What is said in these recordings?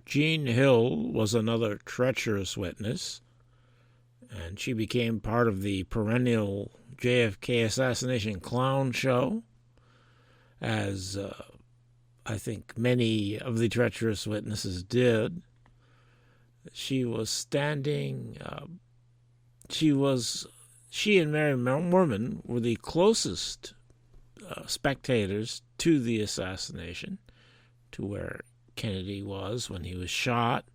Jean Hill was another treacherous witness, and she became part of the perennial JFK assassination clown show, as I think many of the treacherous witnesses did. She was standing, she and Mary Moorman were the closest spectators to the assassination, to where Kennedy was when he was shot.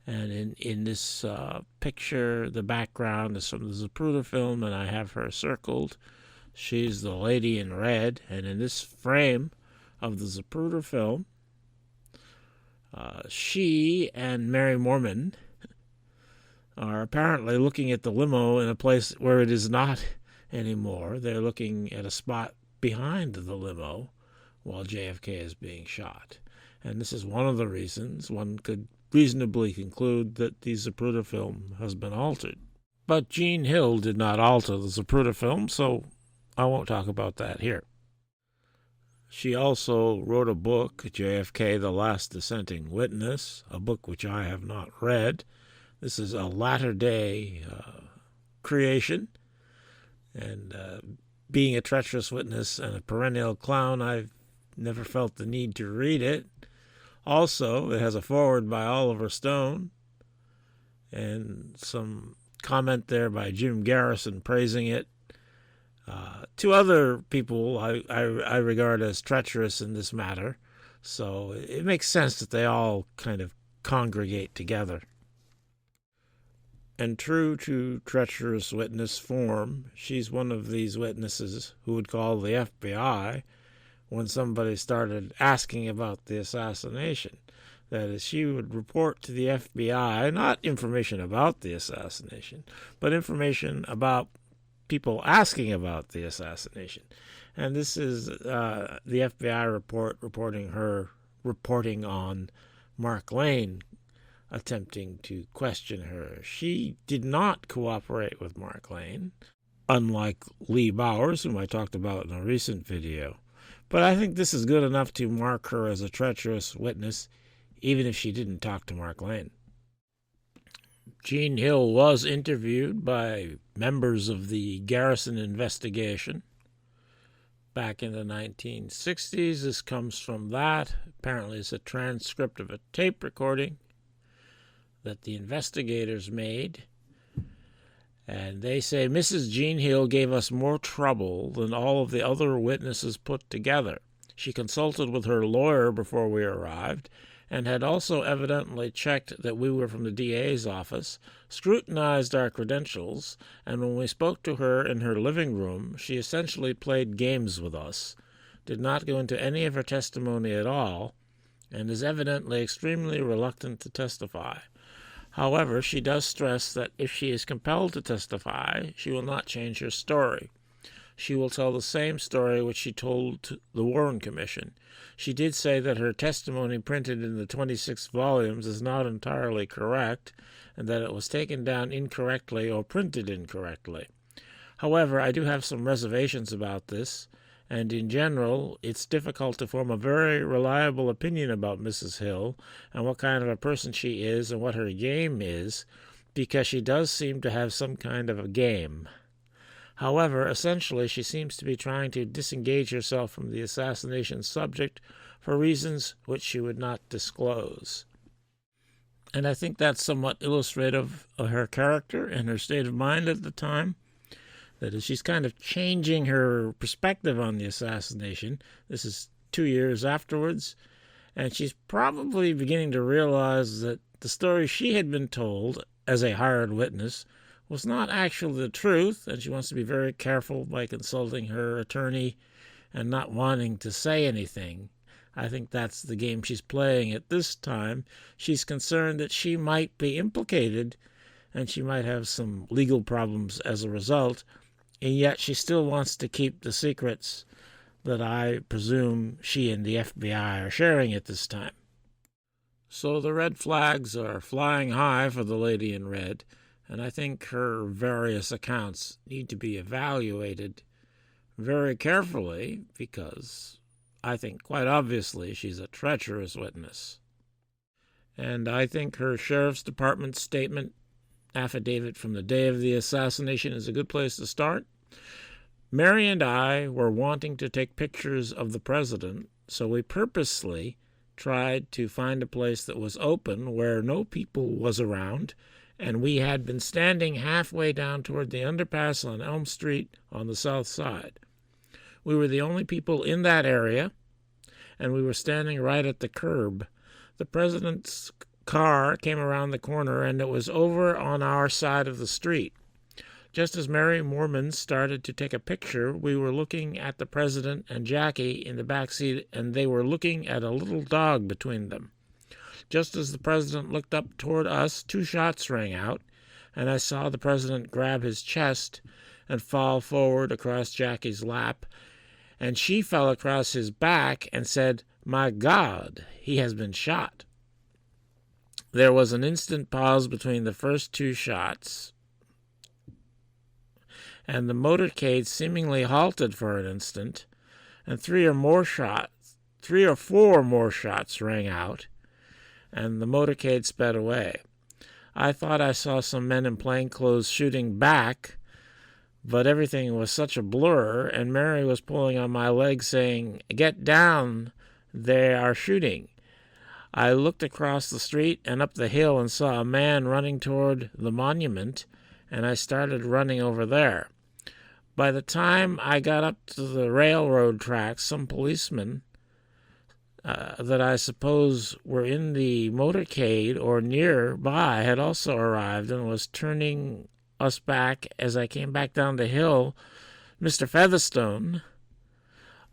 And in this picture, the background is from the Zapruder film, and I have her circled. She's the lady in red. And in this frame of the Zapruder film, she and Mary Moorman are apparently looking at the limo in a place where it is not anymore. They're looking at a spot behind the limo while JFK is being shot. And this is one of the reasons one could reasonably conclude that the Zapruder film has been altered. But Jean Hill did not alter the Zapruder film, so I won't talk about that here. She also wrote a book, JFK, The Last Dissenting Witness, a book which I have not read. This is a latter-day creation, and being a treacherous witness and a perennial clown, I've never felt the need to read it. Also, it has a foreword by Oliver Stone and some comment there by Jim Garrison praising it. Two other people I regard as treacherous in this matter, so it makes sense that they all kind of congregate together. And true to treacherous witness form, she's one of these witnesses who would call the FBI when somebody started asking about the assassination. That is, she would report to the FBI not information about the assassination, but information about people asking about the assassination. And this is the FBI report reporting on Mark Lane attempting to question her. She did not cooperate with Mark Lane, unlike Lee Bowers, whom I talked about in a recent video. But I think this is good enough to mark her as a treacherous witness, even if she didn't talk to Mark Lane. Jean Hill was interviewed by members of the Garrison investigation back in the 1960s. This comes from that. Apparently it's a transcript of a tape recording that the investigators made. And they say, Mrs. Jean Hill gave us more trouble than all of the other witnesses put together. She consulted with her lawyer before we arrived, and had also evidently checked that we were from the DA's office, scrutinized our credentials, and when we spoke to her in her living room, she essentially played games with us, did not go into any of her testimony at all, and is evidently extremely reluctant to testify. However, she does stress that if she is compelled to testify, she will not change her story. She will tell the same story which she told the Warren Commission. She did say that her testimony printed in the 26 volumes is not entirely correct, and that it was taken down incorrectly or printed incorrectly. However, I do have some reservations about this, and in general, it's difficult to form a very reliable opinion about Mrs. Hill and what kind of a person she is and what her game is, because she does seem to have some kind of a game. However, essentially, she seems to be trying to disengage herself from the assassination subject for reasons which she would not disclose. And I think that's somewhat illustrative of her character and her state of mind at the time. That is, she's kind of changing her perspective on the assassination. This is 2 years afterwards, and she's probably beginning to realize that the story she had been told as a hired witness was not actually the truth, and she wants to be very careful by consulting her attorney and not wanting to say anything. I think that's the game she's playing at this time. She's concerned that she might be implicated, and she might have some legal problems as a result, and yet she still wants to keep the secrets that I presume she and the FBI are sharing at this time. So the red flags are flying high for the lady in red, and I think her various accounts need to be evaluated very carefully because I think quite obviously she's a treacherous witness. And I think her sheriff's department statement affidavit from the day of the assassination is a good place to start. Mary and I were wanting to take pictures of the president, so we purposely tried to find a place that was open where no people was around, and we had been standing halfway down toward the underpass on Elm Street on the south side. We were the only people in that area, and we were standing right at the curb. The president's car came around the corner, and it was over on our side of the street. Just as Mary Moorman started to take a picture, we were looking at the president and Jackie in the back seat, and they were looking at a little dog between them. Just as the president looked up toward us, 2 shots rang out, and I saw the president grab his chest and fall forward across Jackie's lap, and she fell across his back and said, "My God, he has been shot." There was an instant pause between the first 2 shots, and the motorcade seemingly halted for an instant, and 3 or 4 more shots rang out, and the motorcade sped away. I thought I saw some men in plainclothes shooting back, but everything was such a blur, and Mary was pulling on my leg saying, "Get down, they are shooting." I looked across the street and up the hill and saw a man running toward the monument, and I started running over there. By the time I got up to the railroad tracks, some policemen that I suppose were in the motorcade or nearby had also arrived and was turning us back. As I came back down the hill, Mr. Featherstone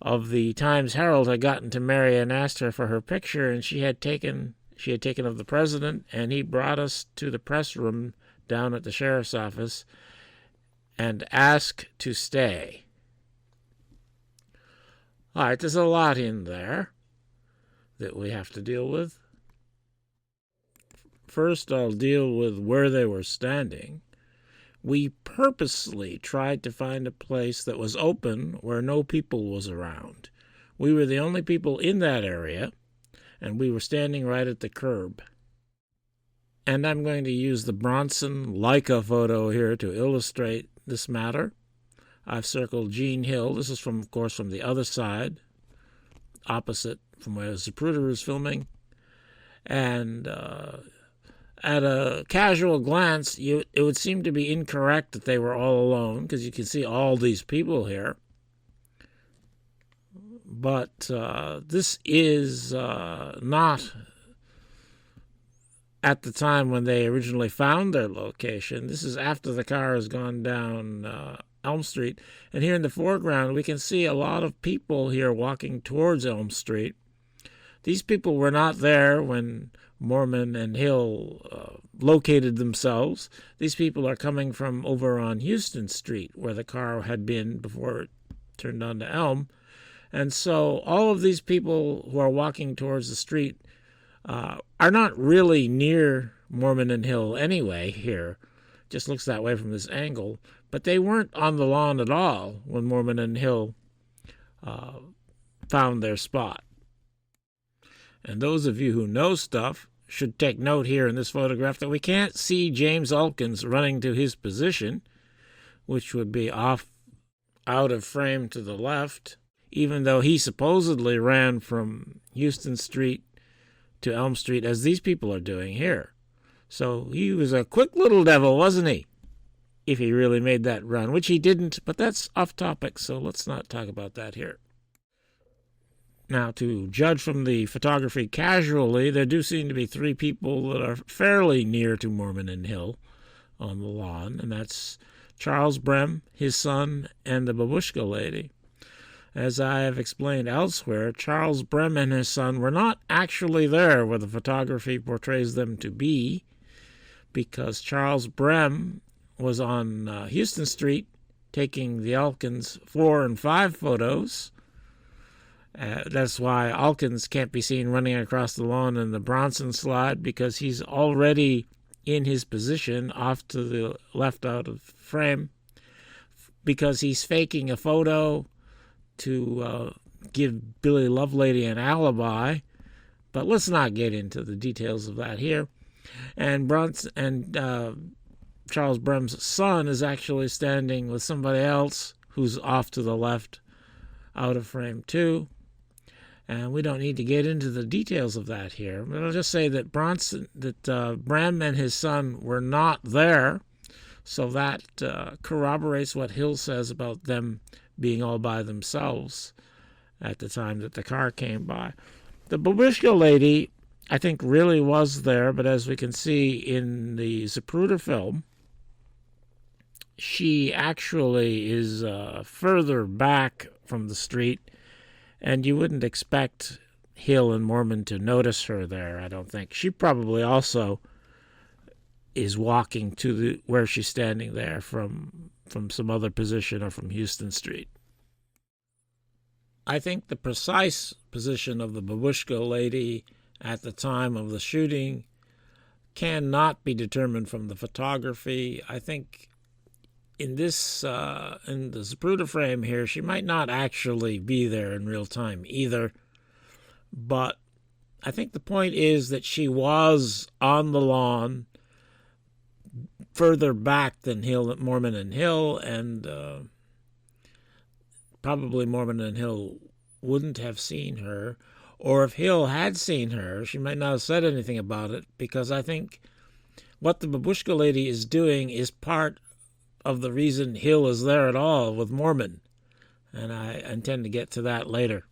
of the Times-Herald had gotten to Mary and asked her for her picture, and she had taken of the president, and he brought us to the press room down at the sheriff's office and asked to stay. All right, there's a lot in there that we have to deal with. First, I'll deal with where they were standing. We purposely tried to find a place that was open where no people was around. We were the only people in that area, and we were standing right at the curb. And I'm going to use the Bronson Leica photo here to illustrate this matter. I've circled Jean Hill. This is, of course, from the other side, opposite from where Zapruder is filming. And at a casual glance, it would seem to be incorrect that they were all alone, because you can see all these people here. But this is not at the time when they originally found their location. This is after the car has gone down Elm Street. And here in the foreground, we can see a lot of people here walking towards Elm Street. These people were not there when Moorman and Hill located themselves. These people are coming from over on Houston Street, where the car had been before it turned onto Elm. And so all of these people who are walking towards the street are not really near Moorman and Hill anyway here. Just looks that way from this angle. But they weren't on the lawn at all when Moorman and Hill found their spot. And those of you who know stuff should take note here in this photograph that we can't see James Elkins running to his position, which would be off out of frame to the left, even though he supposedly ran from Houston Street to Elm Street, as these people are doing here. So he was a quick little devil, wasn't he? If he really made that run, which he didn't, but that's off topic, so let's not talk about that here. Now, to judge from the photography casually, there do seem to be 3 people that are fairly near to Moorman and Hill on the lawn, and that's Charles Brem, his son, and the Babushka lady. As I have explained elsewhere, Charles Brem and his son were not actually there where the photography portrays them to be, because Charles Brem was on Houston Street taking the Elkins 4 and 5 photos. That's why Elkins can't be seen running across the lawn in the Bronson slide, because he's already in his position off to the left out of frame, because he's faking a photo to give Billy Lovelady an alibi, But let's not get into the details of that here. And Charles Brem's son is actually standing with somebody else who's off to the left, out of frame too. And we don't need to get into the details of that here. But I'll just say that Brem and his son were not there, so that corroborates what Hill says about them being all by themselves at the time that the car came by. The Babushka lady, I think, really was there, but as we can see in the Zapruder film, she actually is further back from the street, and you wouldn't expect Hill and Moorman to notice her there, I don't think. She probably also is walking to where she's standing there from some other position or from Houston Street. I think the precise position of the Babushka lady at the time of the shooting cannot be determined from the photography. I think in the Zapruder frame here, she might not actually be there in real time either. But I think the point is that she was on the lawn further back than Moorman and Hill, and probably Moorman and Hill wouldn't have seen her. Or if Hill had seen her, she might not have said anything about it, because I think what the Babushka lady is doing is part of the reason Hill is there at all with Moorman. And I intend to get to that later.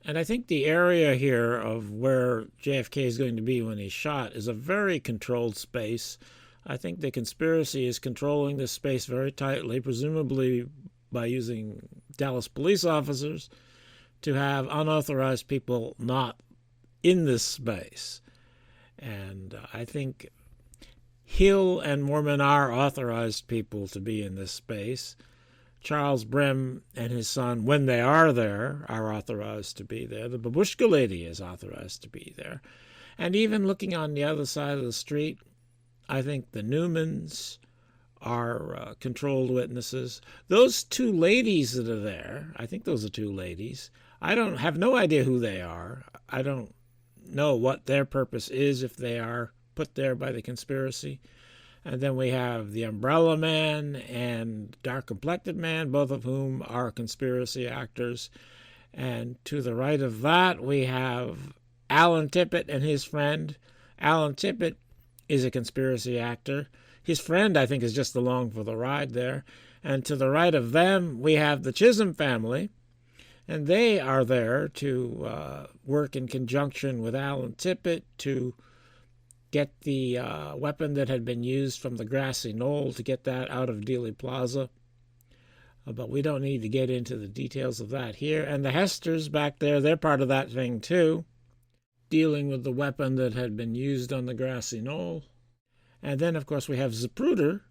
And I think the area here of where JFK is going to be when he's shot is a very controlled space. I think the conspiracy is controlling this space very tightly, presumably by using Dallas police officers to have unauthorized people not in this space. And I think Hill and Moorman are authorized people to be in this space. Charles Brem and his son, when they are there, are authorized to be there. The Babushka lady is authorized to be there. And even looking on the other side of the street, I think the Newmans are controlled witnesses. Those two ladies that are there, I think those are two ladies. I have no idea who they are. I don't know what their purpose is if they are put there by the conspiracy. And then we have the Umbrella Man and Dark Complected Man, both of whom are conspiracy actors. And to the right of that, we have Alan Tippett and his friend. Alan Tippett is a conspiracy actor. His friend, I think, is just along for the ride there. And to the right of them, we have the Chisholm family. And they are there to work in conjunction with Alan Tippett to get the weapon that had been used from the grassy knoll, to get that out of Dealey Plaza. But we don't need to get into the details of that here. And the Hesters back there, they're part of that thing too, dealing with the weapon that had been used on the grassy knoll. And then, of course, we have Zapruder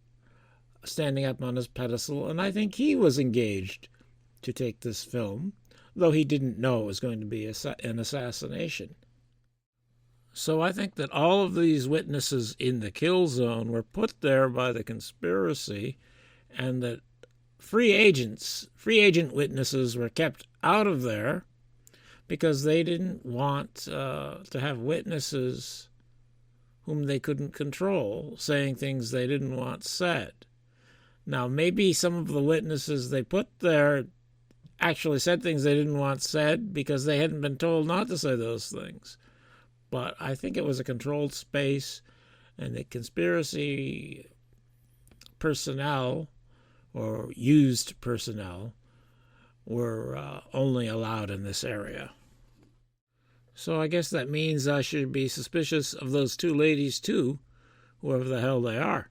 standing up on his pedestal, and I think he was engaged to take this film, though he didn't know it was going to be an assassination. So I think that all of these witnesses in the kill zone were put there by the conspiracy, and that free agent witnesses were kept out of there because they didn't want to have witnesses whom they couldn't control saying things they didn't want said. Now, maybe some of the witnesses they put there actually said things they didn't want said because they hadn't been told not to say those things. But I think it was a controlled space, and the conspiracy personnel, or used personnel, were only allowed in this area. So I guess that means I should be suspicious of those two ladies too, whoever the hell they are.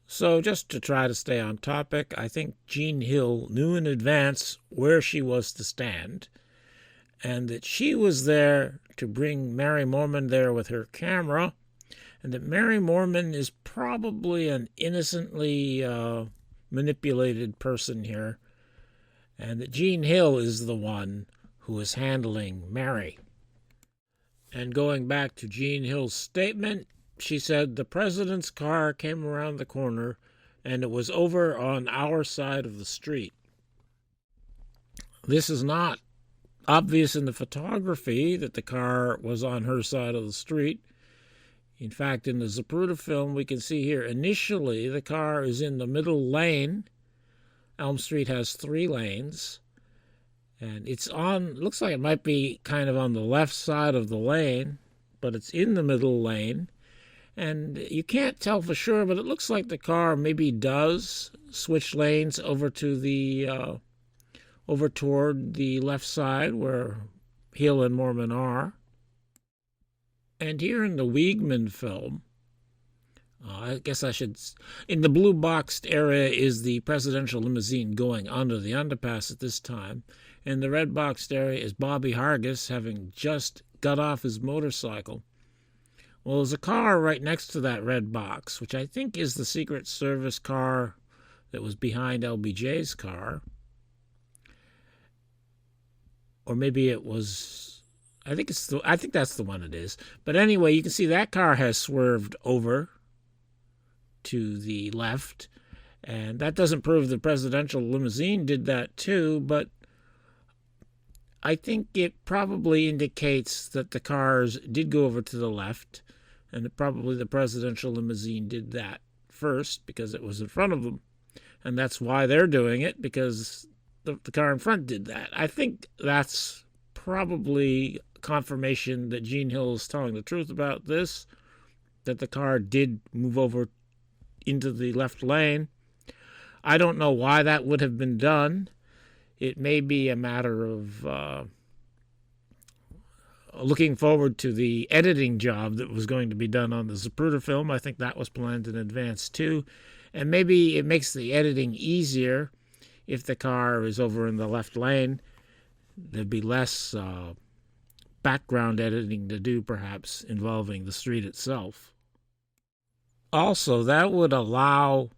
So just to try to stay on topic, I think Jean Hill knew in advance where she was to stand, and that she was there to bring Mary Moorman there with her camera, and that Mary Moorman is probably an innocently manipulated person here, and that Jean Hill is the one who is handling Mary. And going back to Jean Hill's statement, she said the president's car came around the corner and it was over on our side of the street. This is not obvious in the photography that the car was on her side of the street. In fact, in the Zapruder film, we can see here initially the car is in the middle lane. Elm Street has 3 lanes, and it's on, looks like it might be kind of on the left side of the lane, but it's in the middle lane. And you can't tell for sure, but it looks like the car maybe does switch lanes over to the over toward the left side where Hill and Moorman are. And here in the Wiegman film, I guess I should, in the blue boxed area is the presidential limousine going under the underpass at this time. In the red boxed area is Bobby Hargis having just got off his motorcycle. Well, there's a car right next to that red box, which I think is the Secret Service car that was behind LBJ's car. Or maybe it was, I think that's the one it is. But anyway, you can see that car has swerved over to the left, and that doesn't prove the presidential limousine did that too, but I think it probably indicates that the cars did go over to the left, and that probably the presidential limousine did that first because it was in front of them, and that's why they're doing it, because the car in front did that. I think that's probably confirmation that Gene Hill is telling the truth about this, that the car did move over into the left lane. I don't know why that would have been done. It may be a matter of looking forward to the editing job that was going to be done on the Zapruder film. I think that was planned in advance too. And maybe it makes the editing easier if the car is over in the left lane. There'd be less background editing to do, perhaps, involving the street itself. Also, that would allow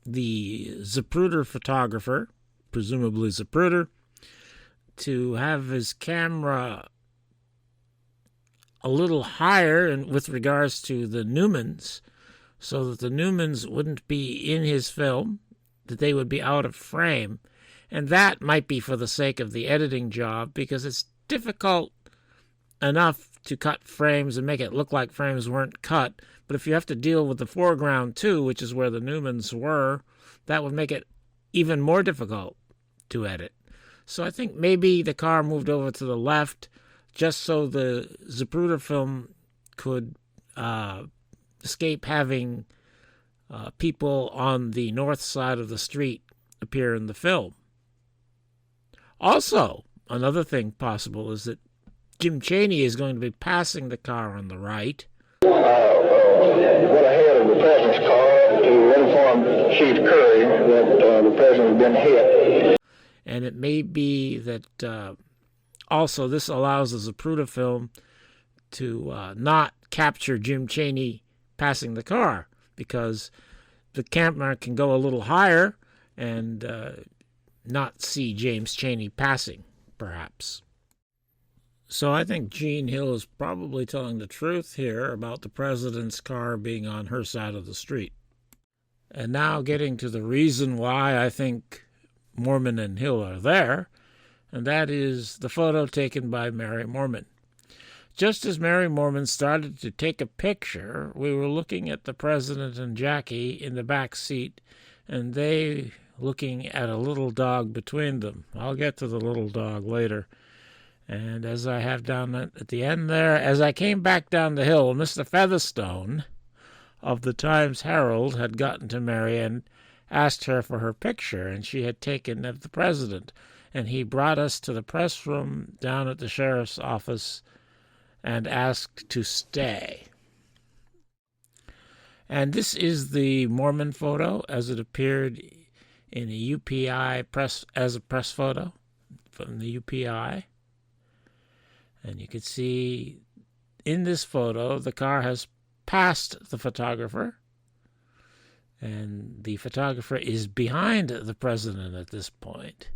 the Zapruder photographer, presumably Zapruder, to have his camera a little higher and with regards to the Newmans, so that the Newmans wouldn't be in his film, that they would be out of frame. And that might be for the sake of the editing job, because it's difficult enough to cut frames and make it look like frames weren't cut. But if you have to deal with the foreground too, which is where the Newmans were, that would make it even more difficult to edit. So I think maybe the car moved over to the left just so the Zapruder film could escape having people on the north side of the street appear in the film. Also, another thing possible is that Jim Chaney is going to be passing the car on the right. Went ahead of the president's car to inform Chief Curry that the president had been hit. And it may be that also this allows the Zapruder film to not capture Jim Chaney passing the car, because the camera can go a little higher and not see James Chaney passing, perhaps. So I think Gene Hill is probably telling the truth here about the president's car being on her side of the street. And now getting to the reason why I think Moorman and Hill are there, and that is the photo taken by Mary Moorman. Just as Mary Moorman started to take a picture, we were looking at the president and Jackie in the back seat, and they looking at a little dog between them. I'll get to the little dog later. And as I have down at the end there, as I came back down the hill, Mr. Featherstone of the Times-Herald had gotten to Mary and asked her for her picture, and she had taken of the president. And he brought us to the press room down at the sheriff's office and asked to stay. And this is the Moorman photo as it appeared in a UPI press, as a press photo from the UPI. And you can see in this photo, the car has passed the photographer, and the photographer is behind the president at this point,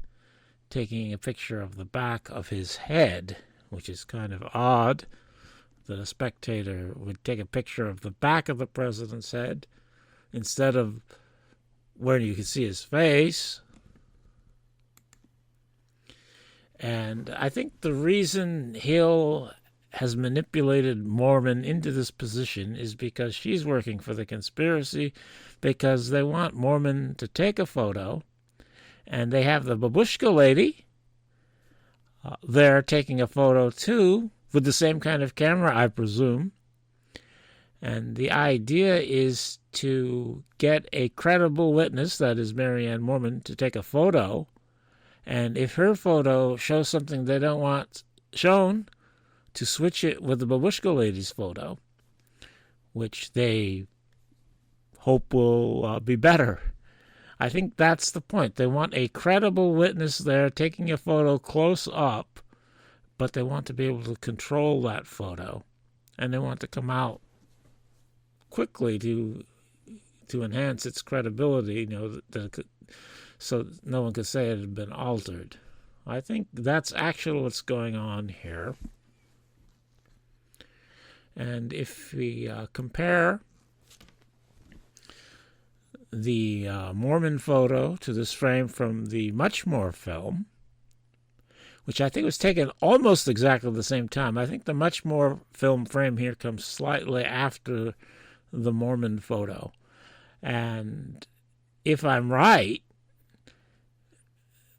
taking a picture of the back of his head, which is kind of odd that a spectator would take a picture of the back of the president's head instead of where you can see his face. And I think the reason Hill has manipulated Mormon into this position is because she's working for the conspiracy, because they want Mormon to take a photo, and they have the babushka lady there taking a photo too, with the same kind of camera, I presume. And the idea is to get a credible witness, that is Mary Ann Mormon, to take a photo. And if her photo shows something they don't want shown, to switch it with the babushka lady's photo, which they hope will be better. I think that's the point. They want a credible witness there taking a photo close up, but they want to be able to control that photo, and they want to come out quickly to enhance its credibility, so no one could say it had been altered. I think that's actually what's going on here. And if we compare the Mormon photo to this frame from the Muchmore film, which I think was taken almost exactly the same time. I think the Muchmore film frame here comes slightly after the Mormon photo. And if I'm right,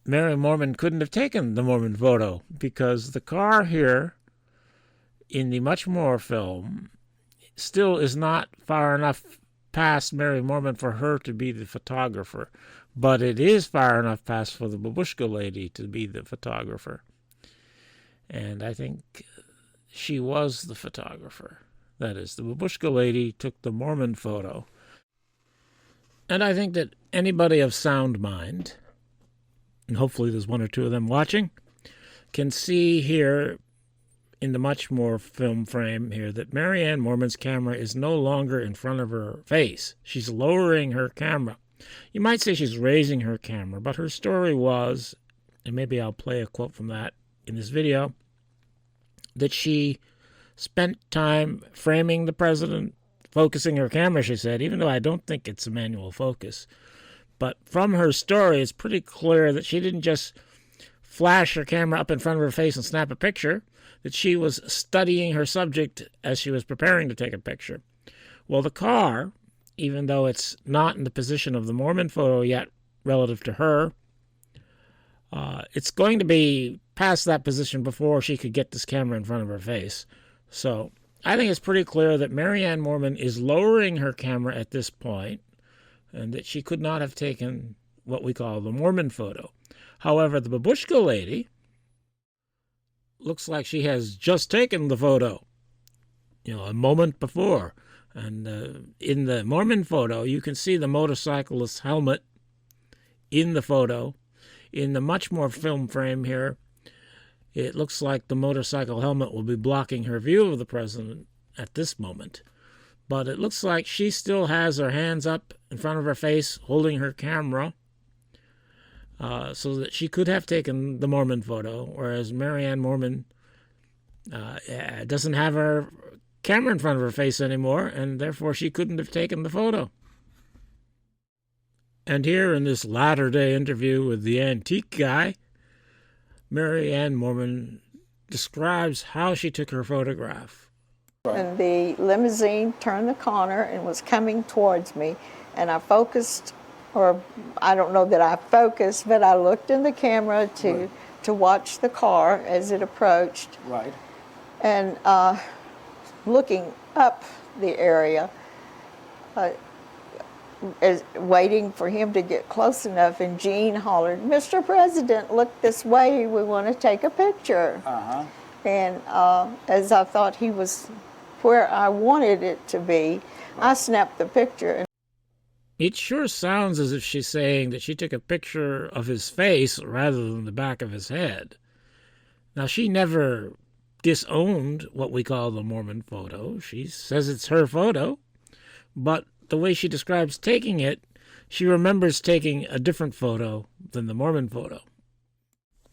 Mary Mormon couldn't have taken the Mormon photo, because the car here in the Muchmore film still is not far enough past Mary Mormon for her to be the photographer, but it is far enough past for the babushka lady to be the photographer. And I think she was the photographer. That is, the babushka lady took the Mormon photo. And I think that anybody of sound mind, and hopefully there's one or two of them watching, can see here in the Muchmore film frame here that Mary Ann Mormon's camera is no longer in front of her face. She's lowering her camera. You might say she's raising her camera, but her story was, and maybe I'll play a quote from that in this video, that she spent time framing the president, focusing her camera, she said, even though I don't think it's a manual focus. But from her story, it's pretty clear that she didn't just flash her camera up in front of her face and snap a picture, that she was studying her subject as she was preparing to take a picture. Well, the car, even though it's not in the position of the Mormon photo yet relative to her, it's going to be past that position before she could get this camera in front of her face. So I think it's pretty clear that Mary Ann Mormon is lowering her camera at this point, and that she could not have taken what we call the Mormon photo. However, the babushka lady looks like she has just taken the photo, a moment before. And in the Mormon photo, you can see the motorcyclist's helmet in the photo. In the Muchmore film frame here, it looks like the motorcycle helmet will be blocking her view of the president at this moment. But it looks like she still has her hands up in front of her face, holding her camera, so that she could have taken the Mormon photo, whereas Mary Ann Mormon doesn't have her camera in front of her face anymore, and therefore she couldn't have taken the photo. And here in this latter-day interview with the antique guy, Mary Ann Mormon describes how she took her photograph. And the limousine turned the corner and was coming towards me, and I focused, or I don't know that I focused, but I looked in the camera to watch the car as it approached. Right. And looking up the area, waiting for him to get close enough, and Gene hollered, "Mr. President, look this way, we want to take a picture." And as I thought he was where I wanted it to be, I snapped the picture. It sure sounds as if she's saying that she took a picture of his face rather than the back of his head. Now, she never disowned what we call the Mormon photo. She says it's her photo, but the way she describes taking it, she remembers taking a different photo than the Mormon photo.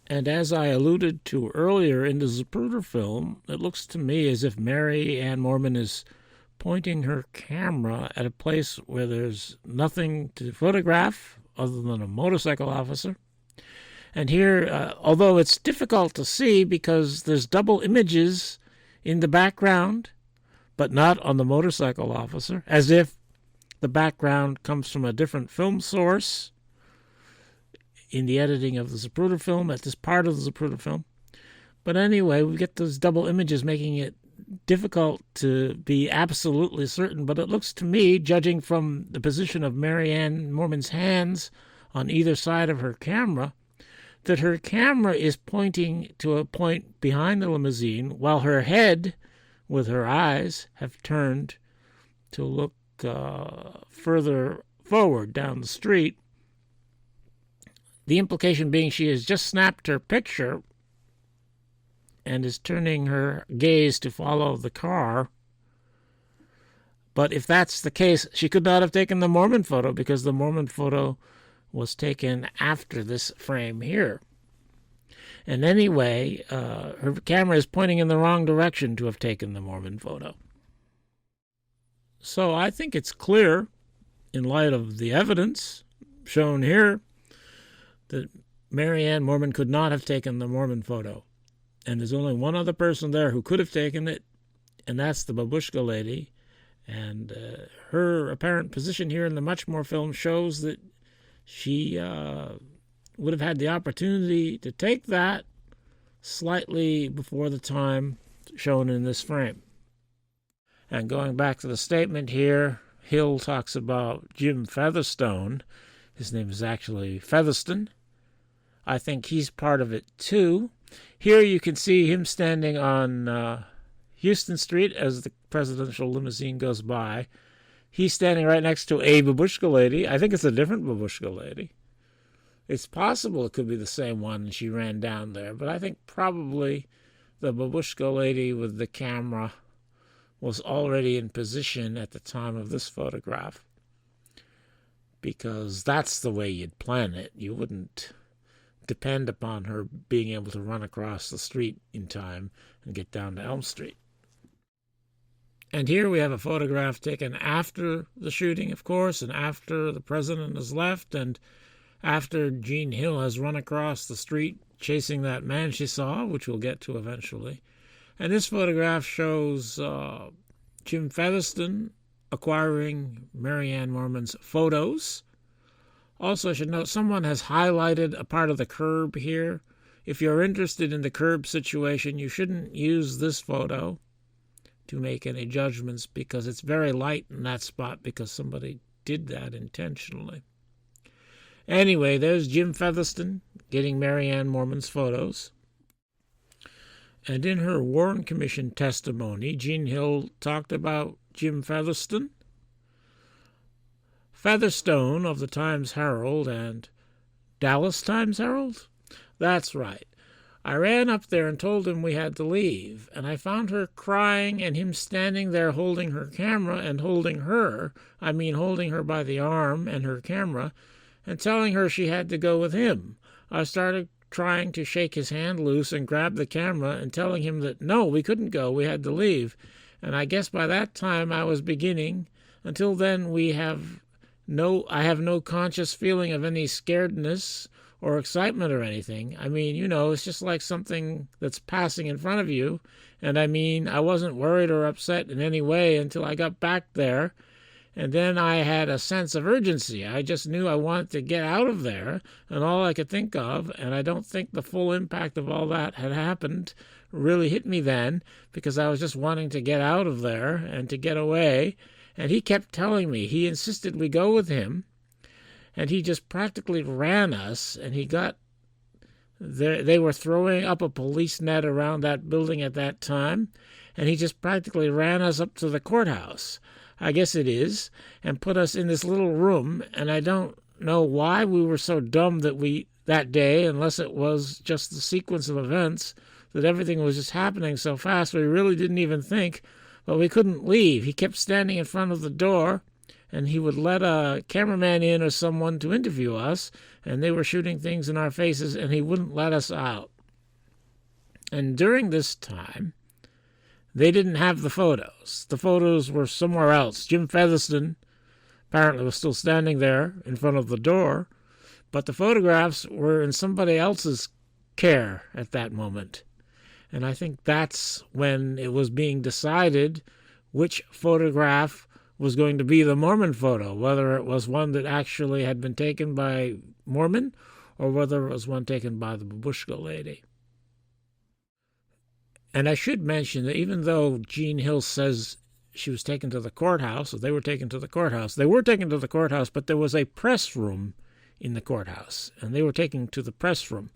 And as I alluded to earlier in the Zapruder film, it looks to me as if Mary Ann Mormon is pointing her camera at a place where there's nothing to photograph other than a motorcycle officer. And here, although it's difficult to see because there's double images in the background, but not on the motorcycle officer, as if the background comes from a different film source in the editing of the Zapruder film, at this part of the Zapruder film. But anyway, we get those double images making it difficult to be absolutely certain. But it looks to me, judging from the position of Marianne Moorman's hands on either side of her camera, that her camera is pointing to a point behind the limousine, while her head, with her eyes, have turned to look further forward down the street. The implication being she has just snapped her picture and is turning her gaze to follow the car. But if that's the case, she could not have taken the Moorman photo, because the Moorman photo was taken after this frame here. And anyway, her camera is pointing in the wrong direction to have taken the Moorman photo. So I think it's clear, in light of the evidence shown here, that Marianne Moorman could not have taken the Moorman photo. And there's only one other person there who could have taken it, and that's the Babushka lady. And her apparent position here in the Muchmore film shows that she would have had the opportunity to take that slightly before the time shown in this frame. And going back to the statement here, Hill talks about Jim Featherstone. His name is actually Featherston. I think he's part of it too. Here you can see him standing on Houston Street as the presidential limousine goes by. He's standing right next to a Babushka lady. I think it's a different Babushka lady. It's possible it could be the same one and she ran down there, but I think probably the Babushka lady with the camera was already in position at the time of this photograph, because that's the way you'd plan it. You wouldn't depend upon her being able to run across the street in time and get down to Elm Street. And here we have a photograph taken after the shooting, of course, and after the president has left, and after Jean Hill has run across the street chasing that man she saw, which we'll get to eventually. And this photograph shows Jim Featherston acquiring Marianne Moorman's photos. Also, I should note, someone has highlighted a part of the curb here. If you're interested in the curb situation, you shouldn't use this photo to make any judgments, because it's very light in that spot because somebody did that intentionally. Anyway, there's Jim Featherston getting Marianne Moorman's photos. And in her Warren Commission testimony, Jean Hill talked about Jim Featherston. Featherstone of the Times-Herald and Dallas Times-Herald? That's right. I ran up there and told him we had to leave, and I found her crying and him standing there holding her camera and holding her by the arm and her camera, and telling her she had to go with him. I started trying to shake his hand loose and grab the camera and telling him that no, we couldn't go, we had to leave. And I guess by that time I was beginning. Until then I have no conscious feeling of any scaredness or excitement or anything. I mean, it's just like something that's passing in front of you. And I wasn't worried or upset in any way until I got back there. And then I had a sense of urgency. I just knew I wanted to get out of there, and all I could think of, and I don't think the full impact of all that had happened, really hit me then, because I was just wanting to get out of there and to get away. And he kept telling me, he insisted we go with him, and he just practically ran us, and he got there. They were throwing up a police net around that building at that time, and he just practically ran us up to the courthouse. I guess it is, and put us in this little room, and I don't know why we were so dumb that day, unless it was just the sequence of events, that everything was just happening so fast we really didn't even think, but we couldn't leave. He kept standing in front of the door, and he would let a cameraman in or someone to interview us, and they were shooting things in our faces, and he wouldn't let us out. And during this time, they didn't have the photos. The photos were somewhere else. Jim Featherston apparently was still standing there in front of the door, But the photographs were in somebody else's care at that moment. And I think that's when it was being decided which photograph was going to be the Mormon photo, whether it was one that actually had been taken by Mormon or whether it was one taken by the Babushka lady. And I should mention that even though Jean Hill says she was taken to the courthouse, or they were taken to the courthouse, but there was a press room in the courthouse, and they were taken to the press room.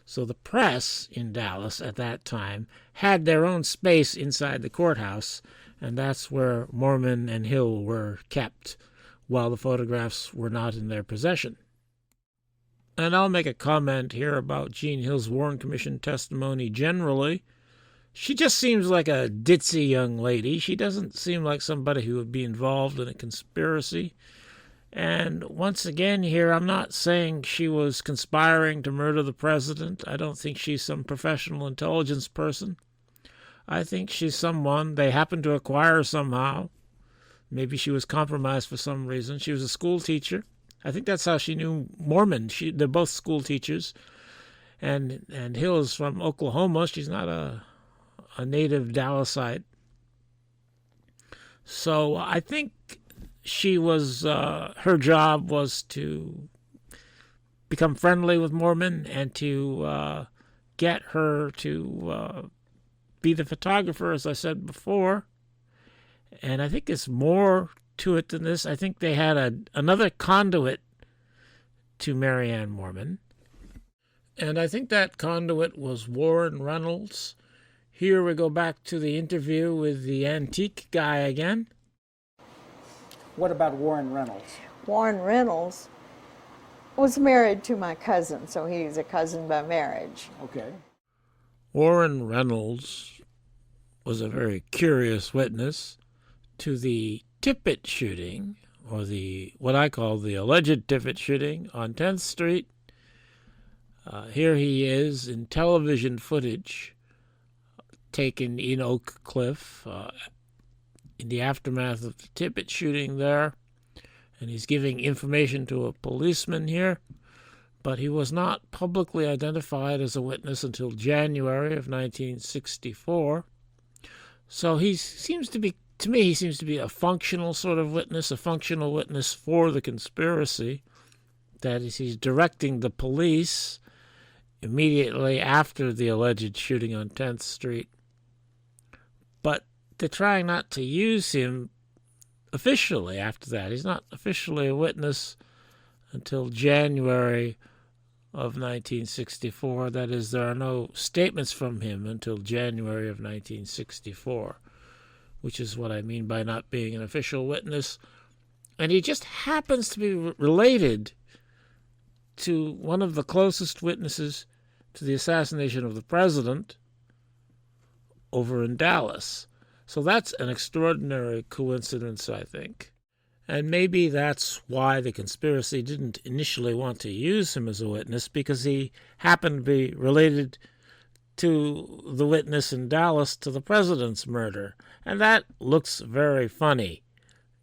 So the press in Dallas at that time had their own space inside the courthouse, and that's where Mormon and Hill were kept while the photographs were not in their possession. And I'll make a comment here about Jean Hill's Warren Commission testimony generally. She just seems like a ditzy young lady. She doesn't seem like somebody who would be involved in a conspiracy. And once again here, I'm not saying she was conspiring to murder the president. I don't think she's some professional intelligence person. I think she's someone they happened to acquire somehow. Maybe she was compromised for some reason. She was a school teacher. I think that's how she knew Mormon. They're both school teachers. And Hill is from Oklahoma. She's not a native Dallasite. So I think she was, her job was to become friendly with Mormon and to get her to be the photographer, as I said before. And I think it's more to it than this. I think they had another conduit to Marianne Mormon. And I think that conduit was Warren Reynolds. Here we go back to the interview with the antique guy again. What about Warren Reynolds? Warren Reynolds was married to my cousin, so he's a cousin by marriage. Okay. Warren Reynolds was a very curious witness to the Tippit shooting, or what I call the alleged Tippit shooting on 10th Street. Here he is in television footage taken in Oak Cliff in the aftermath of the Tippit shooting there, and he's giving information to a policeman here, but he was not publicly identified as a witness until January of 1964. So he seems to be, to me, he seems to be a functional sort of witness, a functional witness for the conspiracy. That is, he's directing the police immediately after the alleged shooting on 10th Street. But they're trying not to use him officially after that. He's not officially a witness until January of 1964. That is, there are no statements from him until January of 1964, which is what I mean by not being an official witness. And he just happens to be related to one of the closest witnesses to the assassination of the president over in Dallas. So that's an extraordinary coincidence, I think. And maybe that's why the conspiracy didn't initially want to use him as a witness, because he happened to be related to the witness in Dallas to the president's murder. And that looks very funny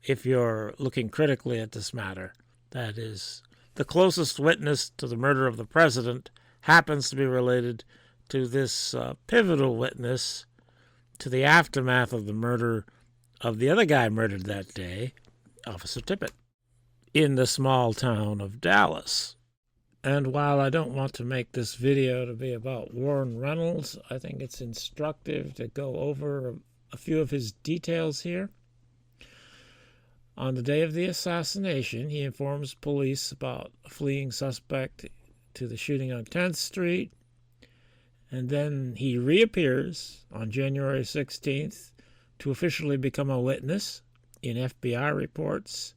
if you're looking critically at this matter. That is, the closest witness to the murder of the president happens to be related to this pivotal witness to the aftermath of the murder of the other guy murdered that day, Officer Tippit, in the small town of Dallas. And while I don't want to make this video to be about Warren Reynolds, I think it's instructive to go over a few of his details here. On the day of the assassination, he informs police about a fleeing suspect to the shooting on 10th Street, and then he reappears on January 16th to officially become a witness in FBI reports.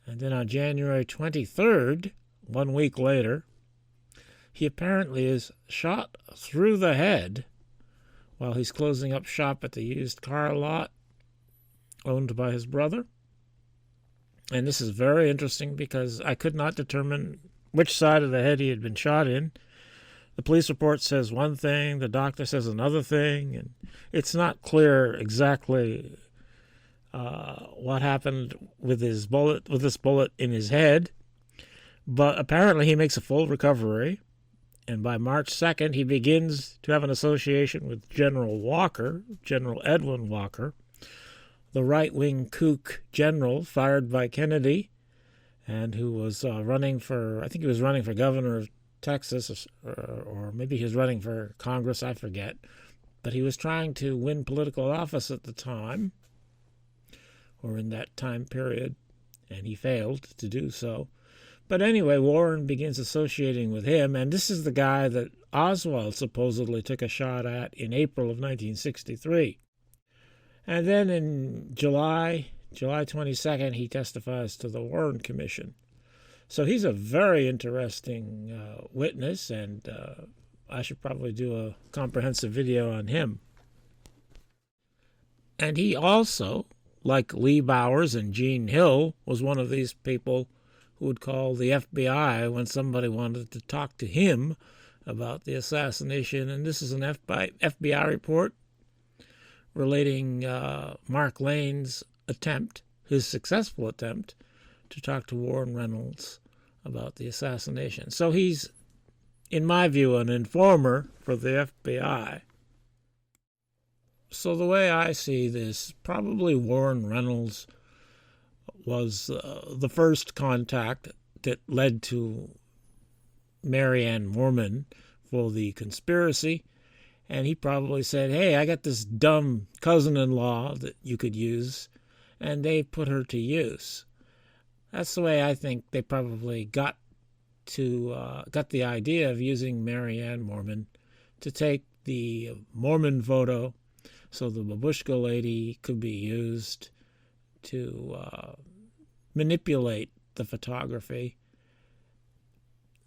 And then on January 23rd, 1 week later, he apparently is shot through the head while he's closing up shop at the used car lot owned by his brother. And this is very interesting because I could not determine which side of the head he had been shot in. The police report says one thing, the doctor says another thing, and it's not clear exactly what happened with this bullet in his head. But apparently he makes a full recovery, and by March 2nd, he begins to have an association with General Walker, General Edwin Walker, the right-wing kook general fired by Kennedy, and who was running for, I think he was running for governor of Texas, or maybe he was running for Congress, I forget. But he was trying to win political office at the time, or in that time period, and he failed to do so. But anyway, Warren begins associating with him, and this is the guy that Oswald supposedly took a shot at in April of 1963. And then in July 22nd, he testifies to the Warren Commission. So he's a very interesting witness, and I should probably do a comprehensive video on him. And he also, like Lee Bowers and Gene Hill, was one of these people who would call the FBI when somebody wanted to talk to him about the assassination. And this is an FBI report relating Mark Lane's attempt, his successful attempt, to talk to Warren Reynolds about the assassination. So he's, in my view, an informer for the FBI. So the way I see this, probably Warren Reynolds was the first contact that led to Marianne Moorman for the conspiracy. And he probably said, hey, I got this dumb cousin-in-law that you could use. And they put her to use. That's the way I think they probably got the idea of using Marianne Moorman to take the Moorman photo so the Babushka lady could be used to manipulate the photography.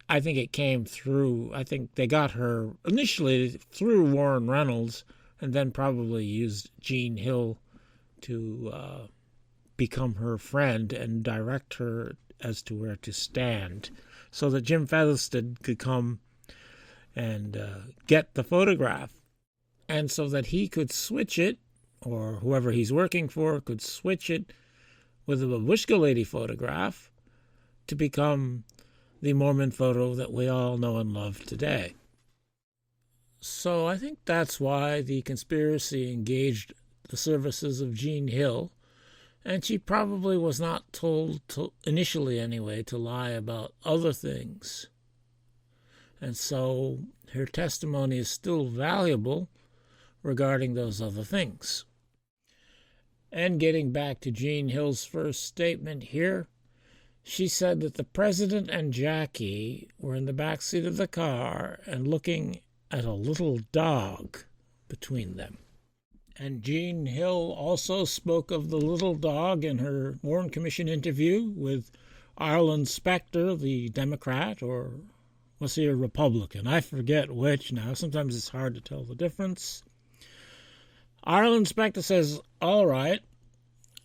I think it came through, I think they got her initially through Warren Reynolds and then probably used Gene Hill to become her friend and direct her as to where to stand so that Jim Featherston could come and get the photograph, and so that he could switch it, or whoever he's working for could switch it with a Babushka lady photograph to become the Moorman photo that we all know and love today. So I think that's why the conspiracy engaged the services of Gene Hill, and she probably was not told, initially anyway, to lie about other things. And so her testimony is still valuable regarding those other things. And getting back to Gene Hill's first statement here, she said that the president and Jackie were in the back seat of the car and looking at a little dog between them. And Gene Hill also spoke of the little dog in her Warren Commission interview with Arlen Specter, the Democrat, or was he a Republican? I forget which now. Sometimes it's hard to tell the difference. Arlen Specter says, all right,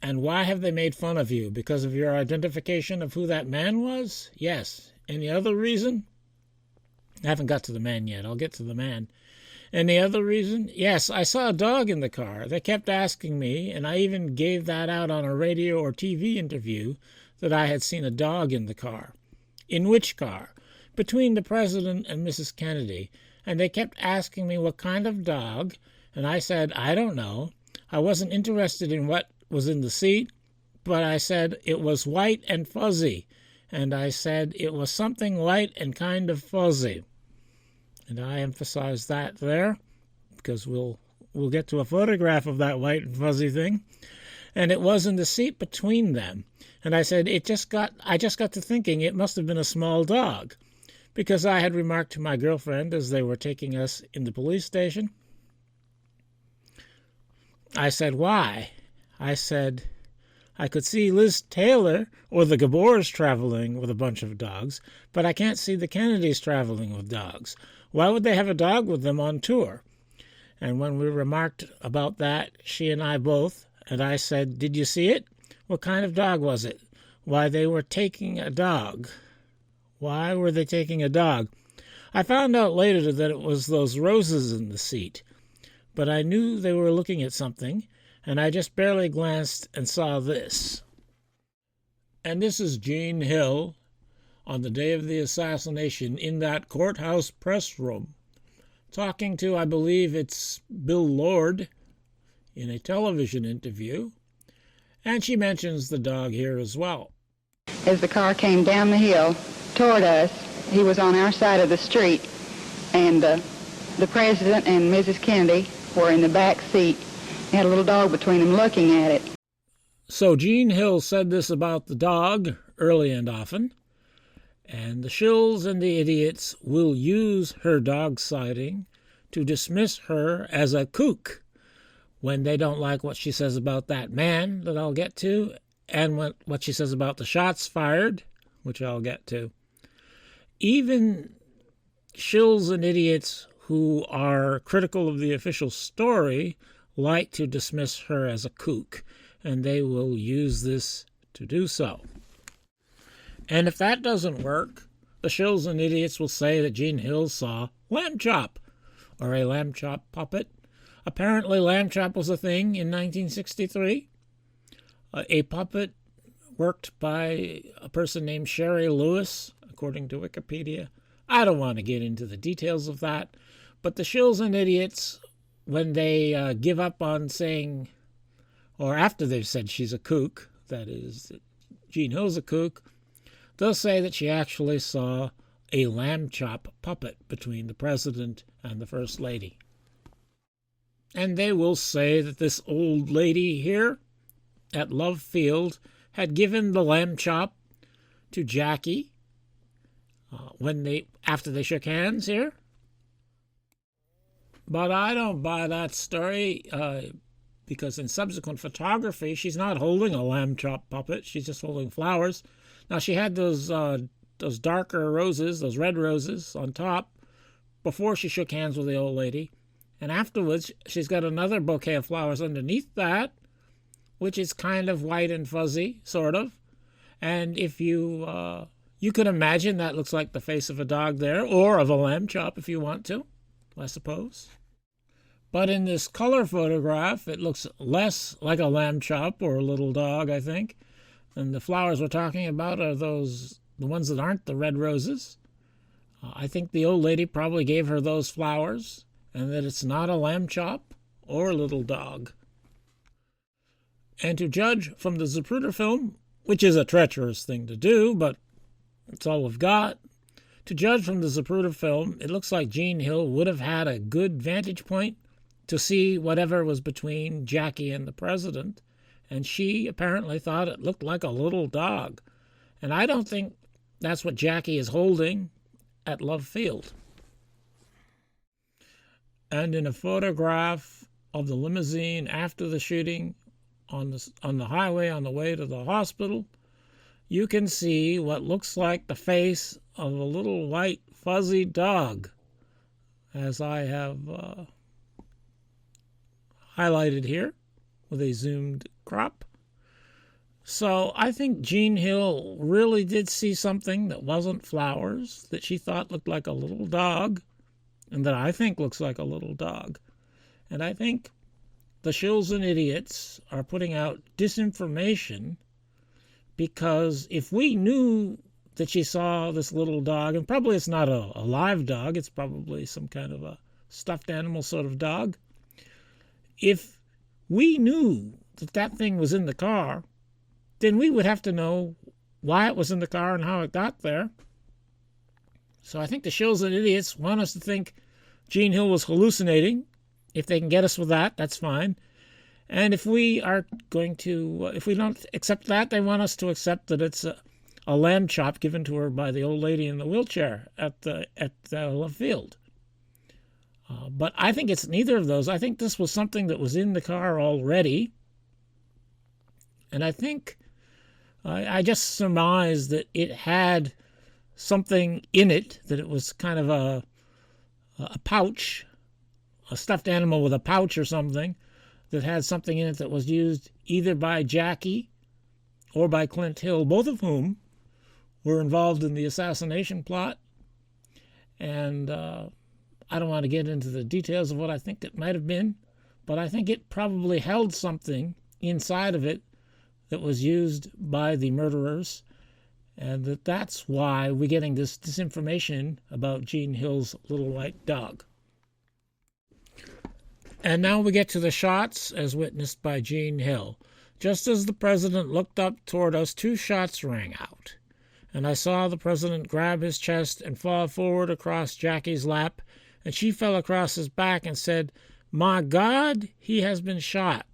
and why have they made fun of you? Because of your identification of who that man was? Yes. Any other reason? I haven't got to the man yet. I'll get to the man. Any other reason? Yes, I saw a dog in the car. They kept asking me, and I even gave that out on a radio or TV interview, that I had seen a dog in the car. In which car? Between the president and Mrs. Kennedy. And they kept asking me what kind of dog, and I said, I don't know. I wasn't interested in what was in the seat, but I said it was white and fuzzy. And I said it was something white and kind of fuzzy. And I emphasized that there, because we'll get to a photograph of that white and fuzzy thing. And it was in the seat between them. And I said, I just got to thinking it must have been a small dog, because I had remarked to my girlfriend as they were taking us in the police station. I said, why? I said, I could see Liz Taylor or the Gabors traveling with a bunch of dogs, but I can't see the Kennedys traveling with dogs. Why would they have a dog with them on tour? And when we remarked about that, she and I both, and I said, did you see it? What kind of dog was it? Why, they were taking a dog. Why were they taking a dog? I found out later that it was those roses in the seat, but I knew they were looking at something, and I just barely glanced and saw this. And this is Gene Hill on the day of the assassination in that courthouse press room, talking to, I believe it's Bill Lord, in a television interview, and she mentions the dog here as well. As the car came down the hill toward us, he was on our side of the street, and the president and Mrs. Kennedy were in the back seat. They had a little dog between them looking at it. So Jean Hill said this about the dog early and often, and the shills and the idiots will use her dog sighting to dismiss her as a kook when they don't like what she says about that man that I'll get to, and what she says about the shots fired, which I'll get to. Even shills and idiots who are critical of the official story like to dismiss her as a kook, and they will use this to do so. And if that doesn't work, the shills and idiots will say that Jean Hill saw Lamb Chop, or a Lamb Chop puppet. Apparently Lamb Chop was a thing in 1963. A puppet worked by a person named Sherry Lewis, according to Wikipedia. I don't want to get into the details of that, but the shills and idiots, when they give up on saying, or after they've said she's a kook, that is, Jean Hill's a kook, they'll say that she actually saw a Lamb Chop puppet between the president and the first lady. And they will say that this old lady here at Love Field had given the Lamb Chop to Jackie after they shook hands here. But I don't buy that story because in subsequent photography, she's not holding a Lamb Chop puppet. She's just holding flowers. Now, she had those darker roses, those red roses on top before she shook hands with the old lady. And afterwards, she's got another bouquet of flowers underneath that, which is kind of white and fuzzy, sort of. And if you could imagine that looks like the face of a dog there, or of a Lamb Chop if you want to, I suppose. But in this color photograph, it looks less like a Lamb Chop or a little dog, I think. And the flowers we're talking about are the ones that aren't the red roses. I think the old lady probably gave her those flowers, and that it's not a Lamb Chop or a little dog. And to judge from the Zapruder film, which is a treacherous thing to do, but it's all we've got, to judge from the Zapruder film, it looks like Jean Hill would have had a good vantage point to see whatever was between Jackie and the president, and she apparently thought it looked like a little dog. And I don't think that's what Jackie is holding at Love Field. And in a photograph of the limousine after the shooting on the highway on the way to the hospital, you can see what looks like the face of a little white fuzzy dog, as I have highlighted here with a zoomed crop. So I think Jean Hill really did see something that wasn't flowers, that she thought looked like a little dog, and that I think looks like a little dog. And I think the shills and idiots are putting out disinformation, because if we knew that she saw this little dog, and probably it's not a live dog, it's probably some kind of a stuffed animal sort of dog. If we knew that that thing was in the car, then we would have to know why it was in the car and how it got there. So I think the shills and idiots want us to think Jean Hill was hallucinating. If they can get us with that, that's fine. And if we are going to, if we don't accept that, they want us to accept that it's a Lamb Chop given to her by the old lady in the wheelchair at Love Field. But I think it's neither of those. I think this was something that was in the car already. And I think I just surmised that it had something in it, that it was kind of a pouch, a stuffed animal with a pouch or something, that had something in it that was used either by Jackie or by Clint Hill, both of whom were involved in the assassination plot. And I don't want to get into the details of what I think it might have been, but I think it probably held something inside of it that was used by the murderers, and that's why we're getting this disinformation about Gene Hill's little white dog. And now we get to the shots as witnessed by Gene Hill. Just as the president looked up toward us, 2 shots rang out, and I saw the president grab his chest and fall forward across Jackie's lap, and she fell across his back and said, "My God, he has been shot."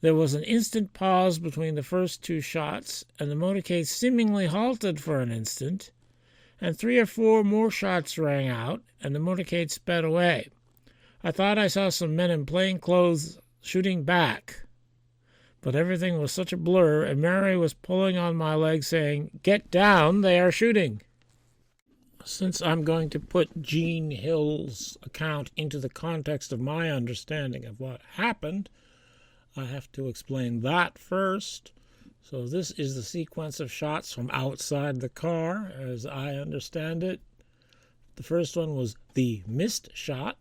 There was an instant pause between the first 2 shots, and the motorcade seemingly halted for an instant, and 3 or 4 more shots rang out, and the motorcade sped away. I thought I saw some men in plain clothes shooting back, but everything was such a blur, and Mary was pulling on my leg saying, "Get down, they are shooting." Since I'm going to put Gene Hill's account into the context of my understanding of what happened, I have to explain that first. So this is the sequence of shots from outside the car, as I understand it. The first one was the missed shot,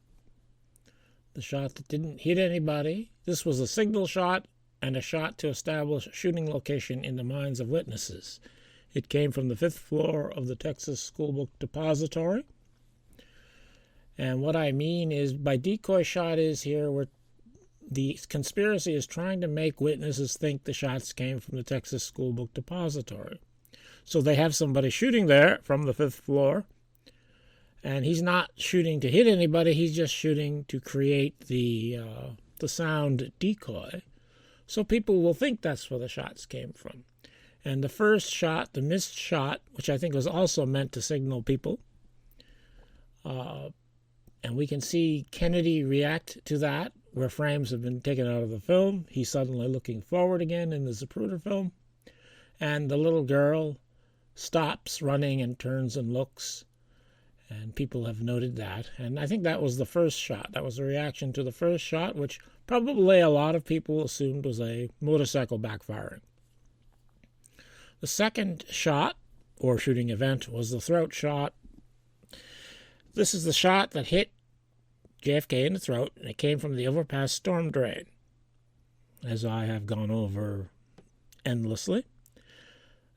the shot that didn't hit anybody. This was a signal shot and a shot to establish a shooting location in the minds of witnesses. It came from the 5th floor of the Texas School Book Depository. And what I mean is by decoy shot is here where the conspiracy is trying to make witnesses think the shots came from the Texas School Book Depository. So they have somebody shooting there from the 5th floor, and he's not shooting to hit anybody, he's just shooting to create the sound decoy. So people will think that's where the shots came from. And the first shot, the missed shot, which I think was also meant to signal people, and we can see Kennedy react to that, where frames have been taken out of the film. He's suddenly looking forward again in the Zapruder film. And the little girl stops running and turns and looks. And people have noted that. And I think that was the first shot. That was a reaction to the first shot, which probably a lot of people assumed was a motorcycle backfiring. The second shot, or shooting event, was the throat shot. This is the shot that hit JFK in the throat, and it came from the overpass storm drain, as I have gone over endlessly.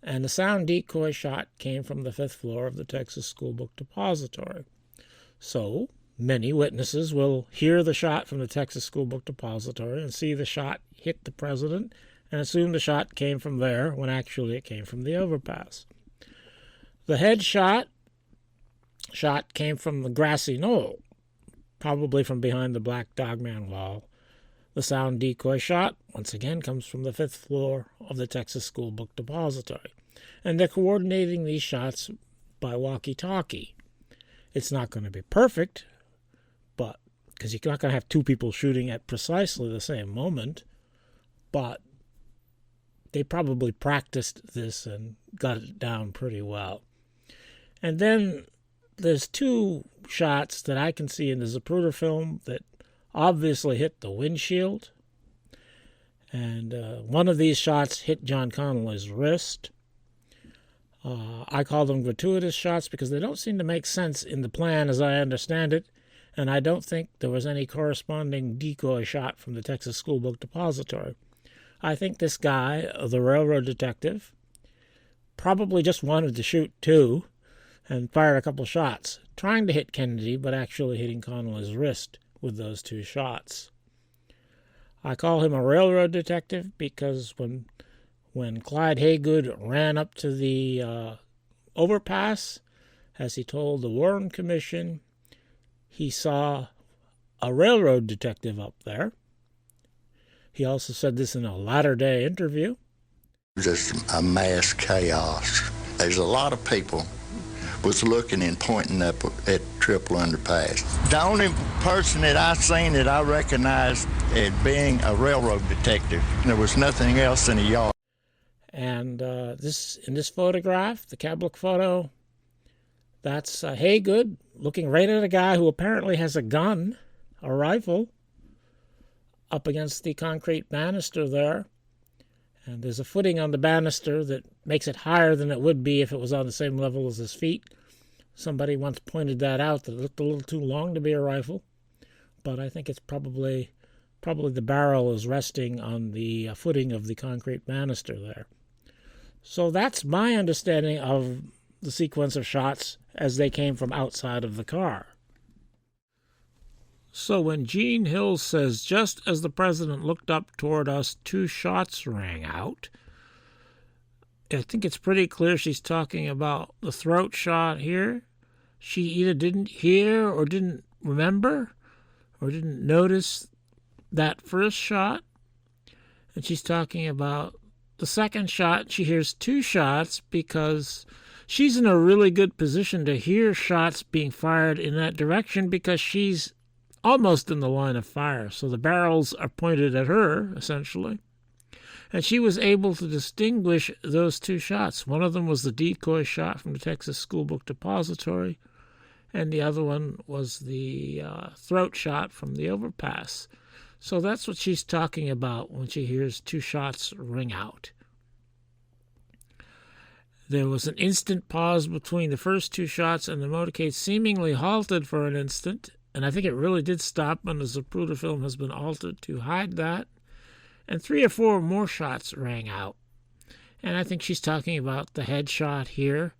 And the sound decoy shot came from the 5th floor of the Texas School Book Depository. So many witnesses will hear the shot from the Texas School Book Depository and see the shot hit the president and assume the shot came from there when actually it came from the overpass. The head shot came from the grassy knoll, probably from behind the Black Dogman wall. The sound decoy shot, once again, comes from the 5th floor of the Texas School Book Depository. And they're coordinating these shots by walkie-talkie. It's not going to be perfect, but because you're not going to have 2 people shooting at precisely the same moment, but they probably practiced this and got it down pretty well. And then there's 2 shots that I can see in the Zapruder film that obviously hit the windshield. And one of these shots hit John Connolly's wrist. I call them gratuitous shots because they don't seem to make sense in the plan as I understand it. And I don't think there was any corresponding decoy shot from the Texas School Book Depository. I think this guy, the railroad detective, probably just wanted to shoot 2 and fired a couple shots, trying to hit Kennedy, but actually hitting Connolly's wrist with those 2 shots. I call him a railroad detective because when Clyde Haygood ran up to the overpass, as he told the Warren Commission, he saw a railroad detective up there. He also said this in a latter-day interview. Just a mass chaos. There's a lot of people was looking and pointing up at Triple Underpass. The only person that I seen that I recognized as being a railroad detective. There was nothing else in the yard. And in this photograph, the Kablik photo, that's Haygood looking right at a guy who apparently has a gun, a rifle, up against the concrete banister there. And there's a footing on the banister that makes it higher than it would be if it was on the same level as his feet. Somebody once pointed that out, that it looked a little too long to be a rifle. But I think it's probably the barrel is resting on the footing of the concrete banister there. So that's my understanding of the sequence of shots as they came from outside of the car. So when Jean Hill says, just as the president looked up toward us, 2 shots rang out, I think it's pretty clear she's talking about the throat shot here. She either didn't hear or didn't remember or didn't notice that first shot. And she's talking about the second shot. She hears 2 shots because she's in a really good position to hear shots being fired in that direction because she's almost in the line of fire. So the barrels are pointed at her, essentially. And she was able to distinguish those 2 shots. One of them was the decoy shot from the Texas School Book Depository, and the other one was the throat shot from the overpass. So that's what she's talking about when she hears 2 shots ring out. There was an instant pause between the first 2 shots, and the motorcade seemingly halted for an instant, and I think it really did stop, and the Zapruder film has been altered to hide that. And 3 or 4 more shots rang out. And I think she's talking about the headshot here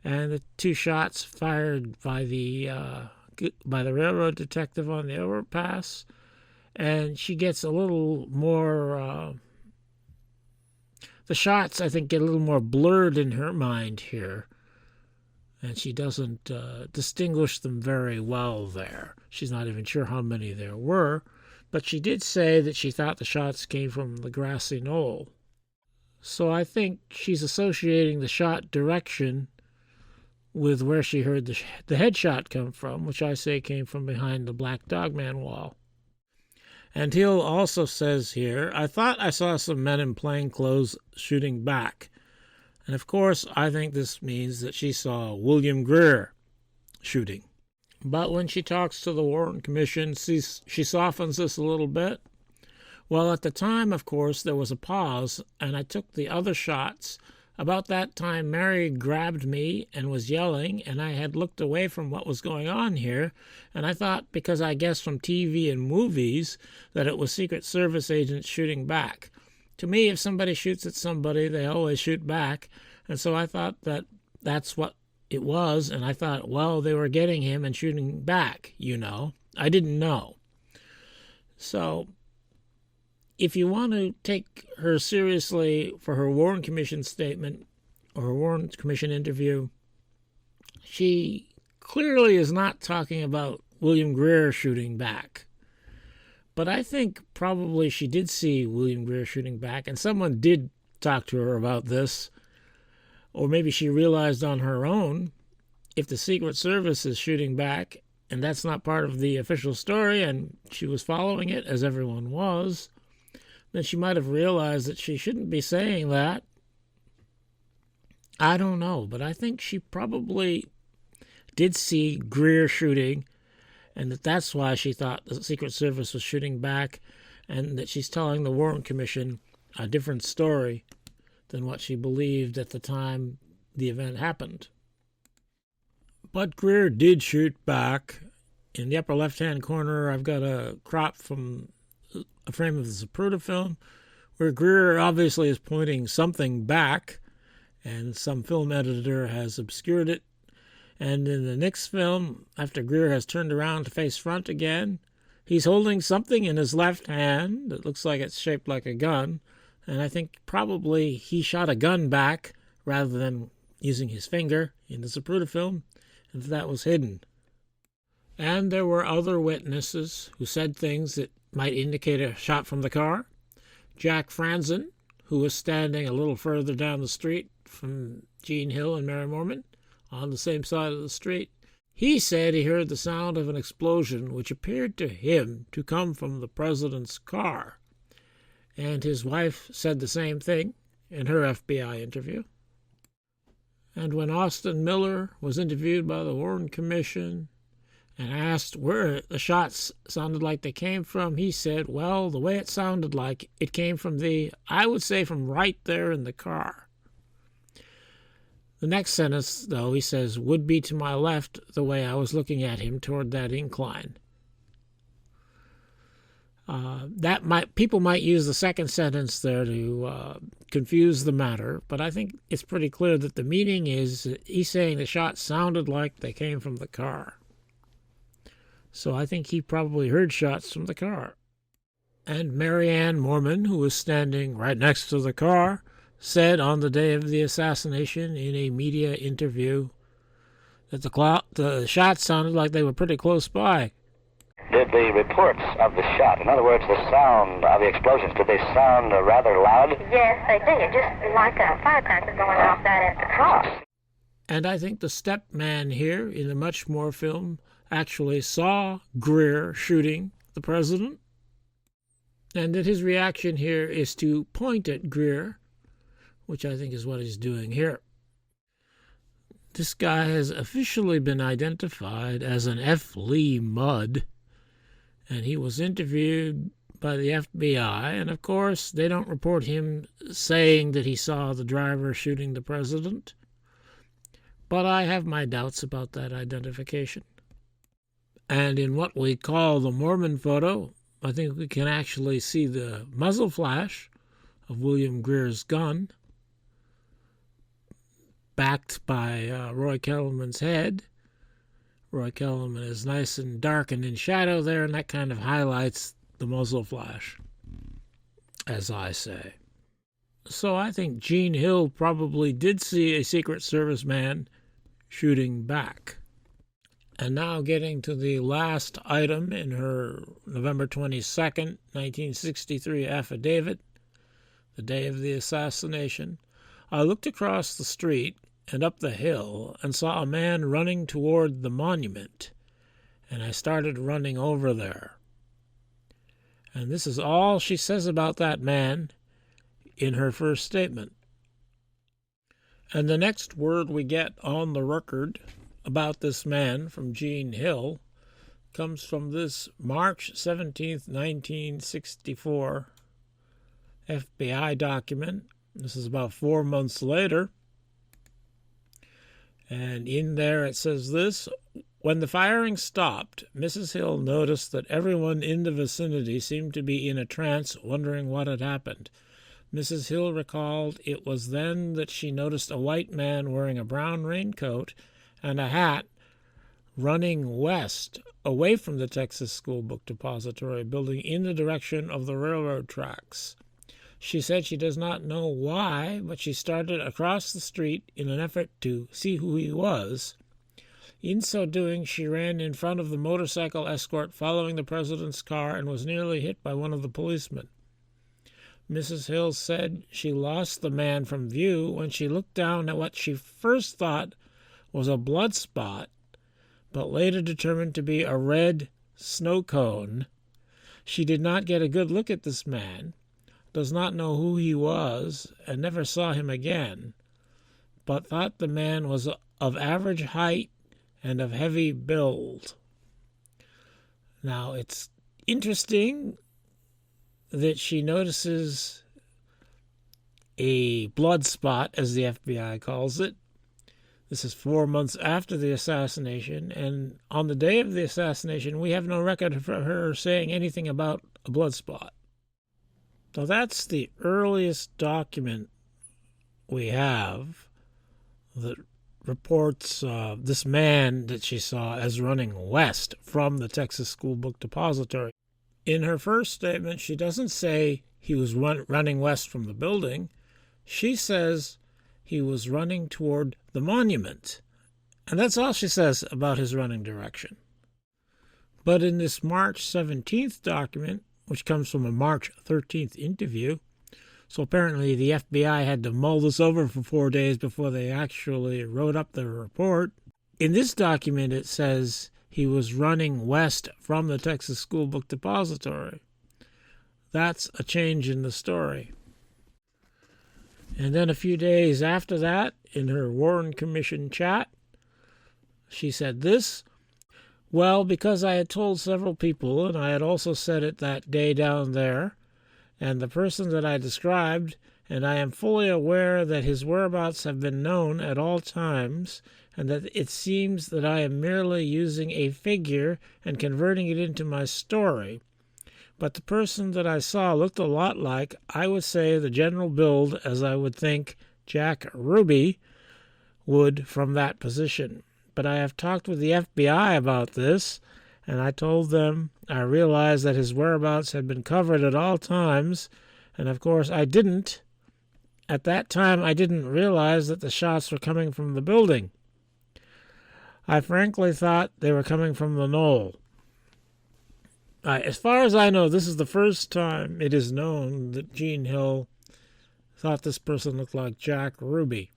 and the 2 shots fired by the railroad detective on the overpass. And she gets a little more... the shots, I think, get a little more blurred in her mind here. And she doesn't distinguish them very well there. She's not even sure how many there were. But she did say that she thought the shots came from the grassy knoll. So I think she's associating the shot direction with where she heard the headshot come from, which I say came from behind the Black Dog Man wall. And Hill also says here, I thought I saw some men in plain clothes shooting back. And of course, I think this means that she saw William Greer shooting. But when she talks to the Warren Commission, she softens this a little bit. Well, at the time, of course, there was a pause, and I took the other shots. About that time, Mary grabbed me and was yelling, and I had looked away from what was going on here, and I thought, because I guessed from TV and movies, that it was Secret Service agents shooting back. To me, if somebody shoots at somebody, they always shoot back, and so I thought that that's what it was, and I thought, well, they were getting him and shooting back, you know. I didn't know. So, if you want to take her seriously for her Warren Commission statement or her Warren Commission interview, she clearly is not talking about William Greer shooting back. But I think probably she did see William Greer shooting back, and someone did talk to her about this. Or maybe she realized on her own, if the Secret Service is shooting back, and that's not part of the official story, and she was following it, as everyone was, then she might have realized that she shouldn't be saying that. I don't know, but I think she probably did see Greer shooting, and that's why she thought the Secret Service was shooting back, and that she's telling the Warren Commission a different story than what she believed at the time the event happened. But Greer did shoot back. In the upper left-hand corner, I've got a crop from a frame of the Zapruder film, where Greer obviously is pointing something back, and some film editor has obscured it. And in the next film, after Greer has turned around to face front again, he's holding something in his left hand that looks like it's shaped like a gun, and I think probably he shot a gun back rather than using his finger in the Zapruder film, and that was hidden. And there were other witnesses who said things that might indicate a shot from the car. Jack Franzen, who was standing a little further down the street from Jean Hill and Mary Moorman, on the same side of the street, he said he heard the sound of an explosion which appeared to him to come from the president's car. And his wife said the same thing in her FBI interview. And when Austin Miller was interviewed by the Warren Commission and asked where the shots sounded like they came from, he said, well, the way it sounded like it came from I would say from right there in the car. The next sentence, though, he says, would be to my left the way I was looking at him toward that incline. People might use the second sentence there to confuse the matter, but I think it's pretty clear that the meaning is he's saying the shots sounded like they came from the car. So I think he probably heard shots from the car. And Marianne Moorman, who was standing right next to the car, said on the day of the assassination in a media interview that the shots sounded like they were pretty close by. Did the reports of the shot, in other words, the sound of the explosions, did they sound rather loud? Yes, they did, just like a firecracker going off right at the car. And I think the step man here in the Muchmore film actually saw Greer shooting the president, and that his reaction here is to point at Greer, which I think is what he's doing here. This guy has officially been identified as an F. Lee Mudd, and he was interviewed by the FBI, and of course they don't report him saying that he saw the driver shooting the president, but I have my doubts about that identification. And in what we call the Moorman photo, I think we can actually see the muzzle flash of William Greer's gun, backed by Roy Kellerman's head. Roy Kellerman is nice and dark and in shadow there, and that kind of highlights the muzzle flash, as I say. So I think Jean Hill probably did see a Secret Service man shooting back. And now getting to the last item in her November 22nd, 1963 affidavit, the day of the assassination, I looked across the street and up the hill and saw a man running toward the monument, and I started running over there. And this is all she says about that man in her first statement. And the next word we get on the record about this man from Jean Hill comes from this March 17th, 1964 FBI document. This is about 4 months later. And in there it says this: when the firing stopped, Mrs. Hill noticed that everyone in the vicinity seemed to be in a trance, wondering what had happened. Mrs. Hill recalled it was then that she noticed a white man wearing a brown raincoat and a hat running west, away from the Texas School Book Depository building in the direction of the railroad tracks. She said she does not know why, but she started across the street in an effort to see who he was. In so doing, she ran in front of the motorcycle escort following the president's car and was nearly hit by one of the policemen. Mrs. Hill said she lost the man from view when she looked down at what she first thought was a blood spot, but later determined to be a red snow cone. She did not get a good look at this man, does not know who he was, and never saw him again, but thought the man was of average height and of heavy build. Now, it's interesting that she notices a blood spot, as the FBI calls it. This is 4 months after the assassination, and on the day of the assassination, we have no record of her saying anything about a blood spot. So that's the earliest document we have that reports this man that she saw as running west from the Texas School Book Depository. In her first statement, she doesn't say he was running west from the building. She says he was running toward the monument. And that's all she says about his running direction. But in this March 17th document, which comes from a March 13th interview, so apparently the FBI had to mull this over for 4 days before they actually wrote up their report. In this document, it says he was running west from the Texas School Book Depository. That's a change in the story. And then a few days after that, in her Warren Commission chat, she said this: well, because I had told several people, and I had also said it that day down there, and the person that I described, and I am fully aware that his whereabouts have been known at all times, and that it seems that I am merely using a figure and converting it into my story. but the person that I saw looked a lot like, I would say, the general build as I would think Jack Ruby would from that position. But I have talked with the FBI about this, and I told them I realized that his whereabouts had been covered at all times, and of course I didn't. At that time, I didn't realize that the shots were coming from the building. I frankly thought they were coming from the knoll. As far as I know, this is the first time it is known that Jean Hill thought this person looked like Jack Ruby.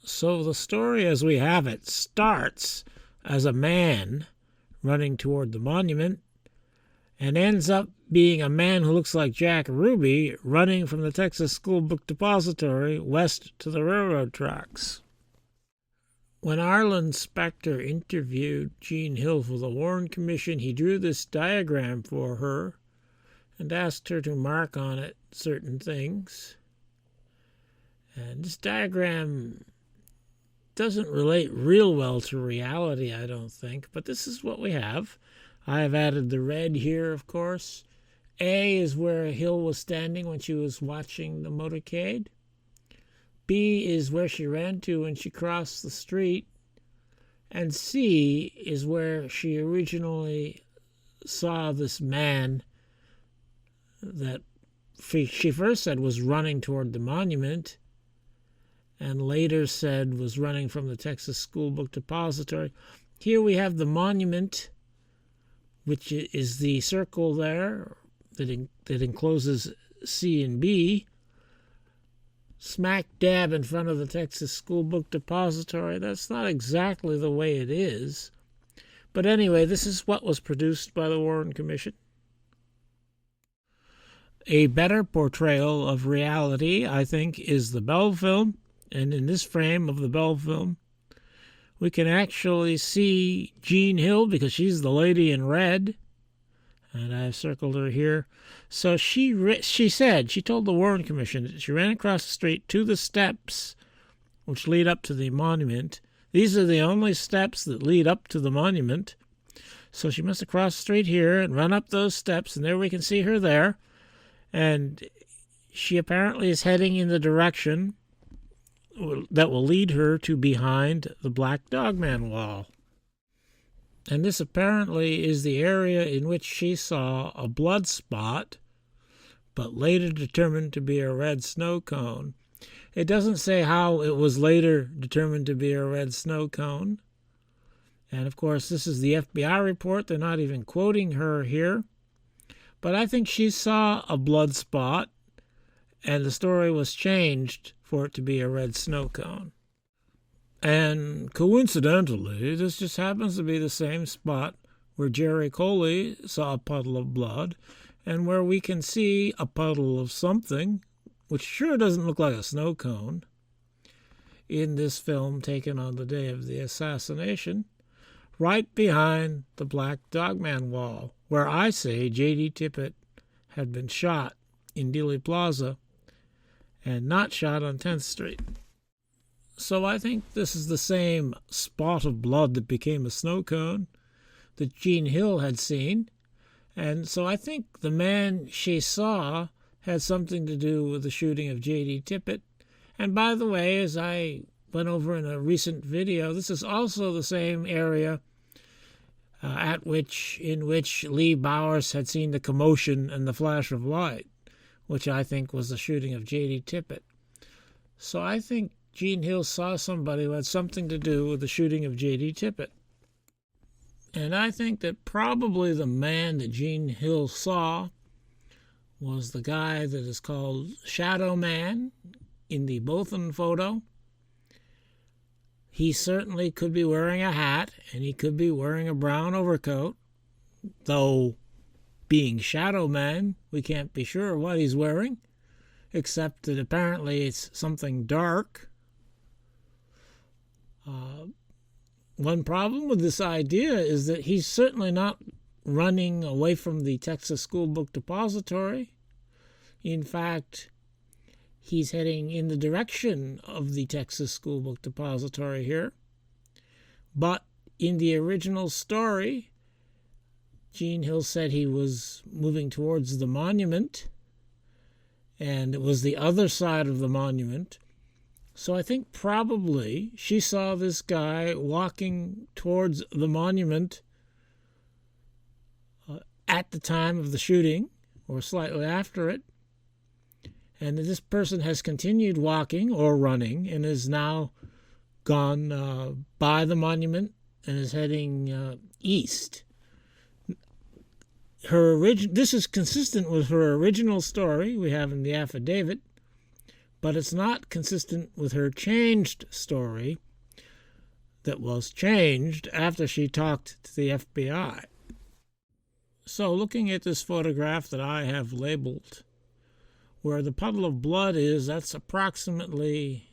So the story as we have it starts as a man running toward the monument and ends up being a man who looks like Jack Ruby running from the Texas School Book Depository west to the railroad tracks. When Arlen Specter interviewed Jean Hill for the Warren Commission, he drew this diagram for her and asked her to mark on it certain things. And this diagram doesn't relate real well to reality, I don't think, but this is what we have. I have added the red here, of course. A is where Hill was standing when she was watching the motorcade. B is where she ran to when she crossed the street. And C is where she originally saw this man that she first said was running toward the monument and later said was running from the Texas School Book Depository. Here we have the monument, which is the circle there that encloses C and B, smack dab in front of the Texas School Book Depository. That's not exactly the way it is. But anyway, this is what was produced by the Warren Commission. A better portrayal of reality, I think, is the Bell film. And in this frame of the Bell film, we can actually see Jean Hill because she's the lady in red. And I've circled her here. So she told the Warren Commission that she ran across the street to the steps which lead up to the monument. These are the only steps that lead up to the monument. So she must have crossed the street here and run up those steps, and there we can see her there. And she apparently is heading in the direction that will lead her to behind the Black Dogman Wall. And this apparently is the area in which she saw a blood spot, but later determined to be a red snow cone. It doesn't say how it was later determined to be a red snow cone. And of course, this is the FBI report. They're not even quoting her here. But I think she saw a blood spot, and the story was changed for it to be a red snow cone. And coincidentally, this just happens to be the same spot where Jerry Coley saw a puddle of blood and where we can see a puddle of something, which sure doesn't look like a snow cone, in this film taken on the day of the assassination, right behind the Black Dogman Wall, where I say J.D. Tippit had been shot in Dealey Plaza and not shot on 10th Street. So I think this is the same spot of blood that became a snow cone that Jean Hill had seen. And so I think the man she saw had something to do with the shooting of J.D. Tippit. And by the way, as I went over in a recent video, this is also the same area in which Lee Bowers had seen the commotion and the flash of light, which I think was the shooting of J.D. Tippit. So I think Jean Hill saw somebody who had something to do with the shooting of J.D. Tippit. And I think that probably the man that Jean Hill saw was the guy that is called Shadow Man in the Botham photo. He certainly could be wearing a hat, and he could be wearing a brown overcoat, though being Shadow Man, we can't be sure what he's wearing, except that apparently it's something dark. One problem with this idea is that he's certainly not running away from the Texas School Book Depository. In fact, he's heading in the direction of the Texas School Book Depository here. But in the original story, Gene Hill said he was moving towards the monument, and it was the other side of the monument. So I think probably she saw this guy walking towards the monument at the time of the shooting, or slightly after it. And this person has continued walking or running and is now gone by the monument and is heading east. This is consistent with her original story we have in the affidavit, but it's not consistent with her changed story that was changed after she talked to the FBI. So looking at this photograph that I have labeled, where the puddle of blood is, that's approximately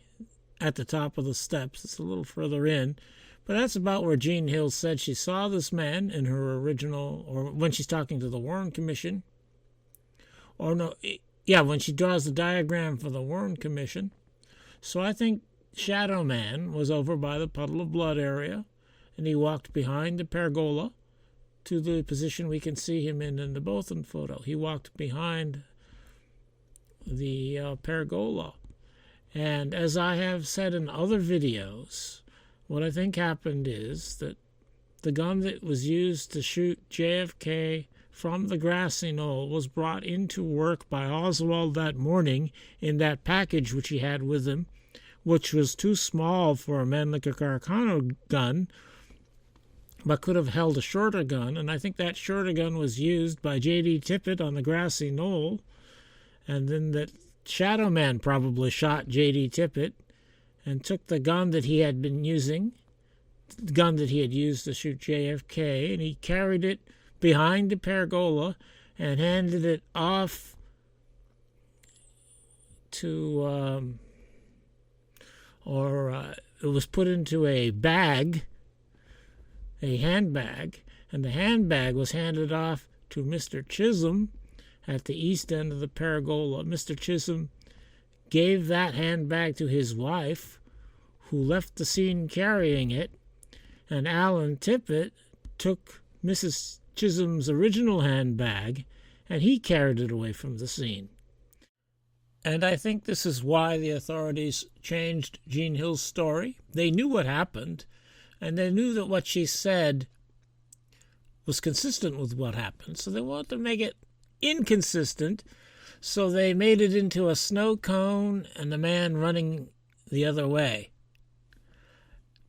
at the top of the steps. It's a little further in, but that's about where Gene Hill said she saw this man in her original, or when she's talking to the Warren Commission. Or no, yeah, when she draws the diagram for the Warren Commission. So I think Shadow Man was over by the puddle of blood area, and he walked behind the pergola to the position we can see him in the Botham photo. He walked behind the pergola. And as I have said in other videos, what I think happened is that the gun that was used to shoot JFK from the grassy knoll was brought into work by Oswald that morning in that package which he had with him, which was too small for a Mannlicher Carcano gun, but could have held a shorter gun. And I think that shorter gun was used by J.D. Tippit on the grassy knoll, and then that Shadow Man probably shot J.D. Tippit and took the gun that he had been using, the gun that he had used to shoot JFK, and he carried it behind the pergola and handed it off to, it was put into a bag, a handbag, and the handbag was handed off to Mr. Chisholm at the east end of the pergola. Mr. Chisholm gave that handbag to his wife, who left the scene carrying it, and Alan Tippit took Mrs. Chisholm's original handbag, and he carried it away from the scene. And I think this is why the authorities changed Gene Hill's story. They knew what happened, and they knew that what she said was consistent with what happened, so they wanted to make it inconsistent, so they made it into a snow cone and the man running the other way.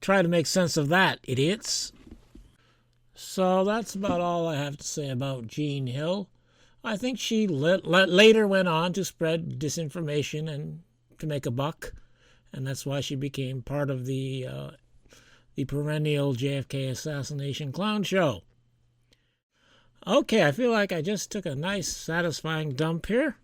Try to make sense of that, idiots. So that's about all I have to say about Gene Hill. I think she later went on to spread disinformation and to make a buck, and that's why she became part of the perennial JFK assassination clown show. Okay, I feel like I just took a nice, satisfying dump here.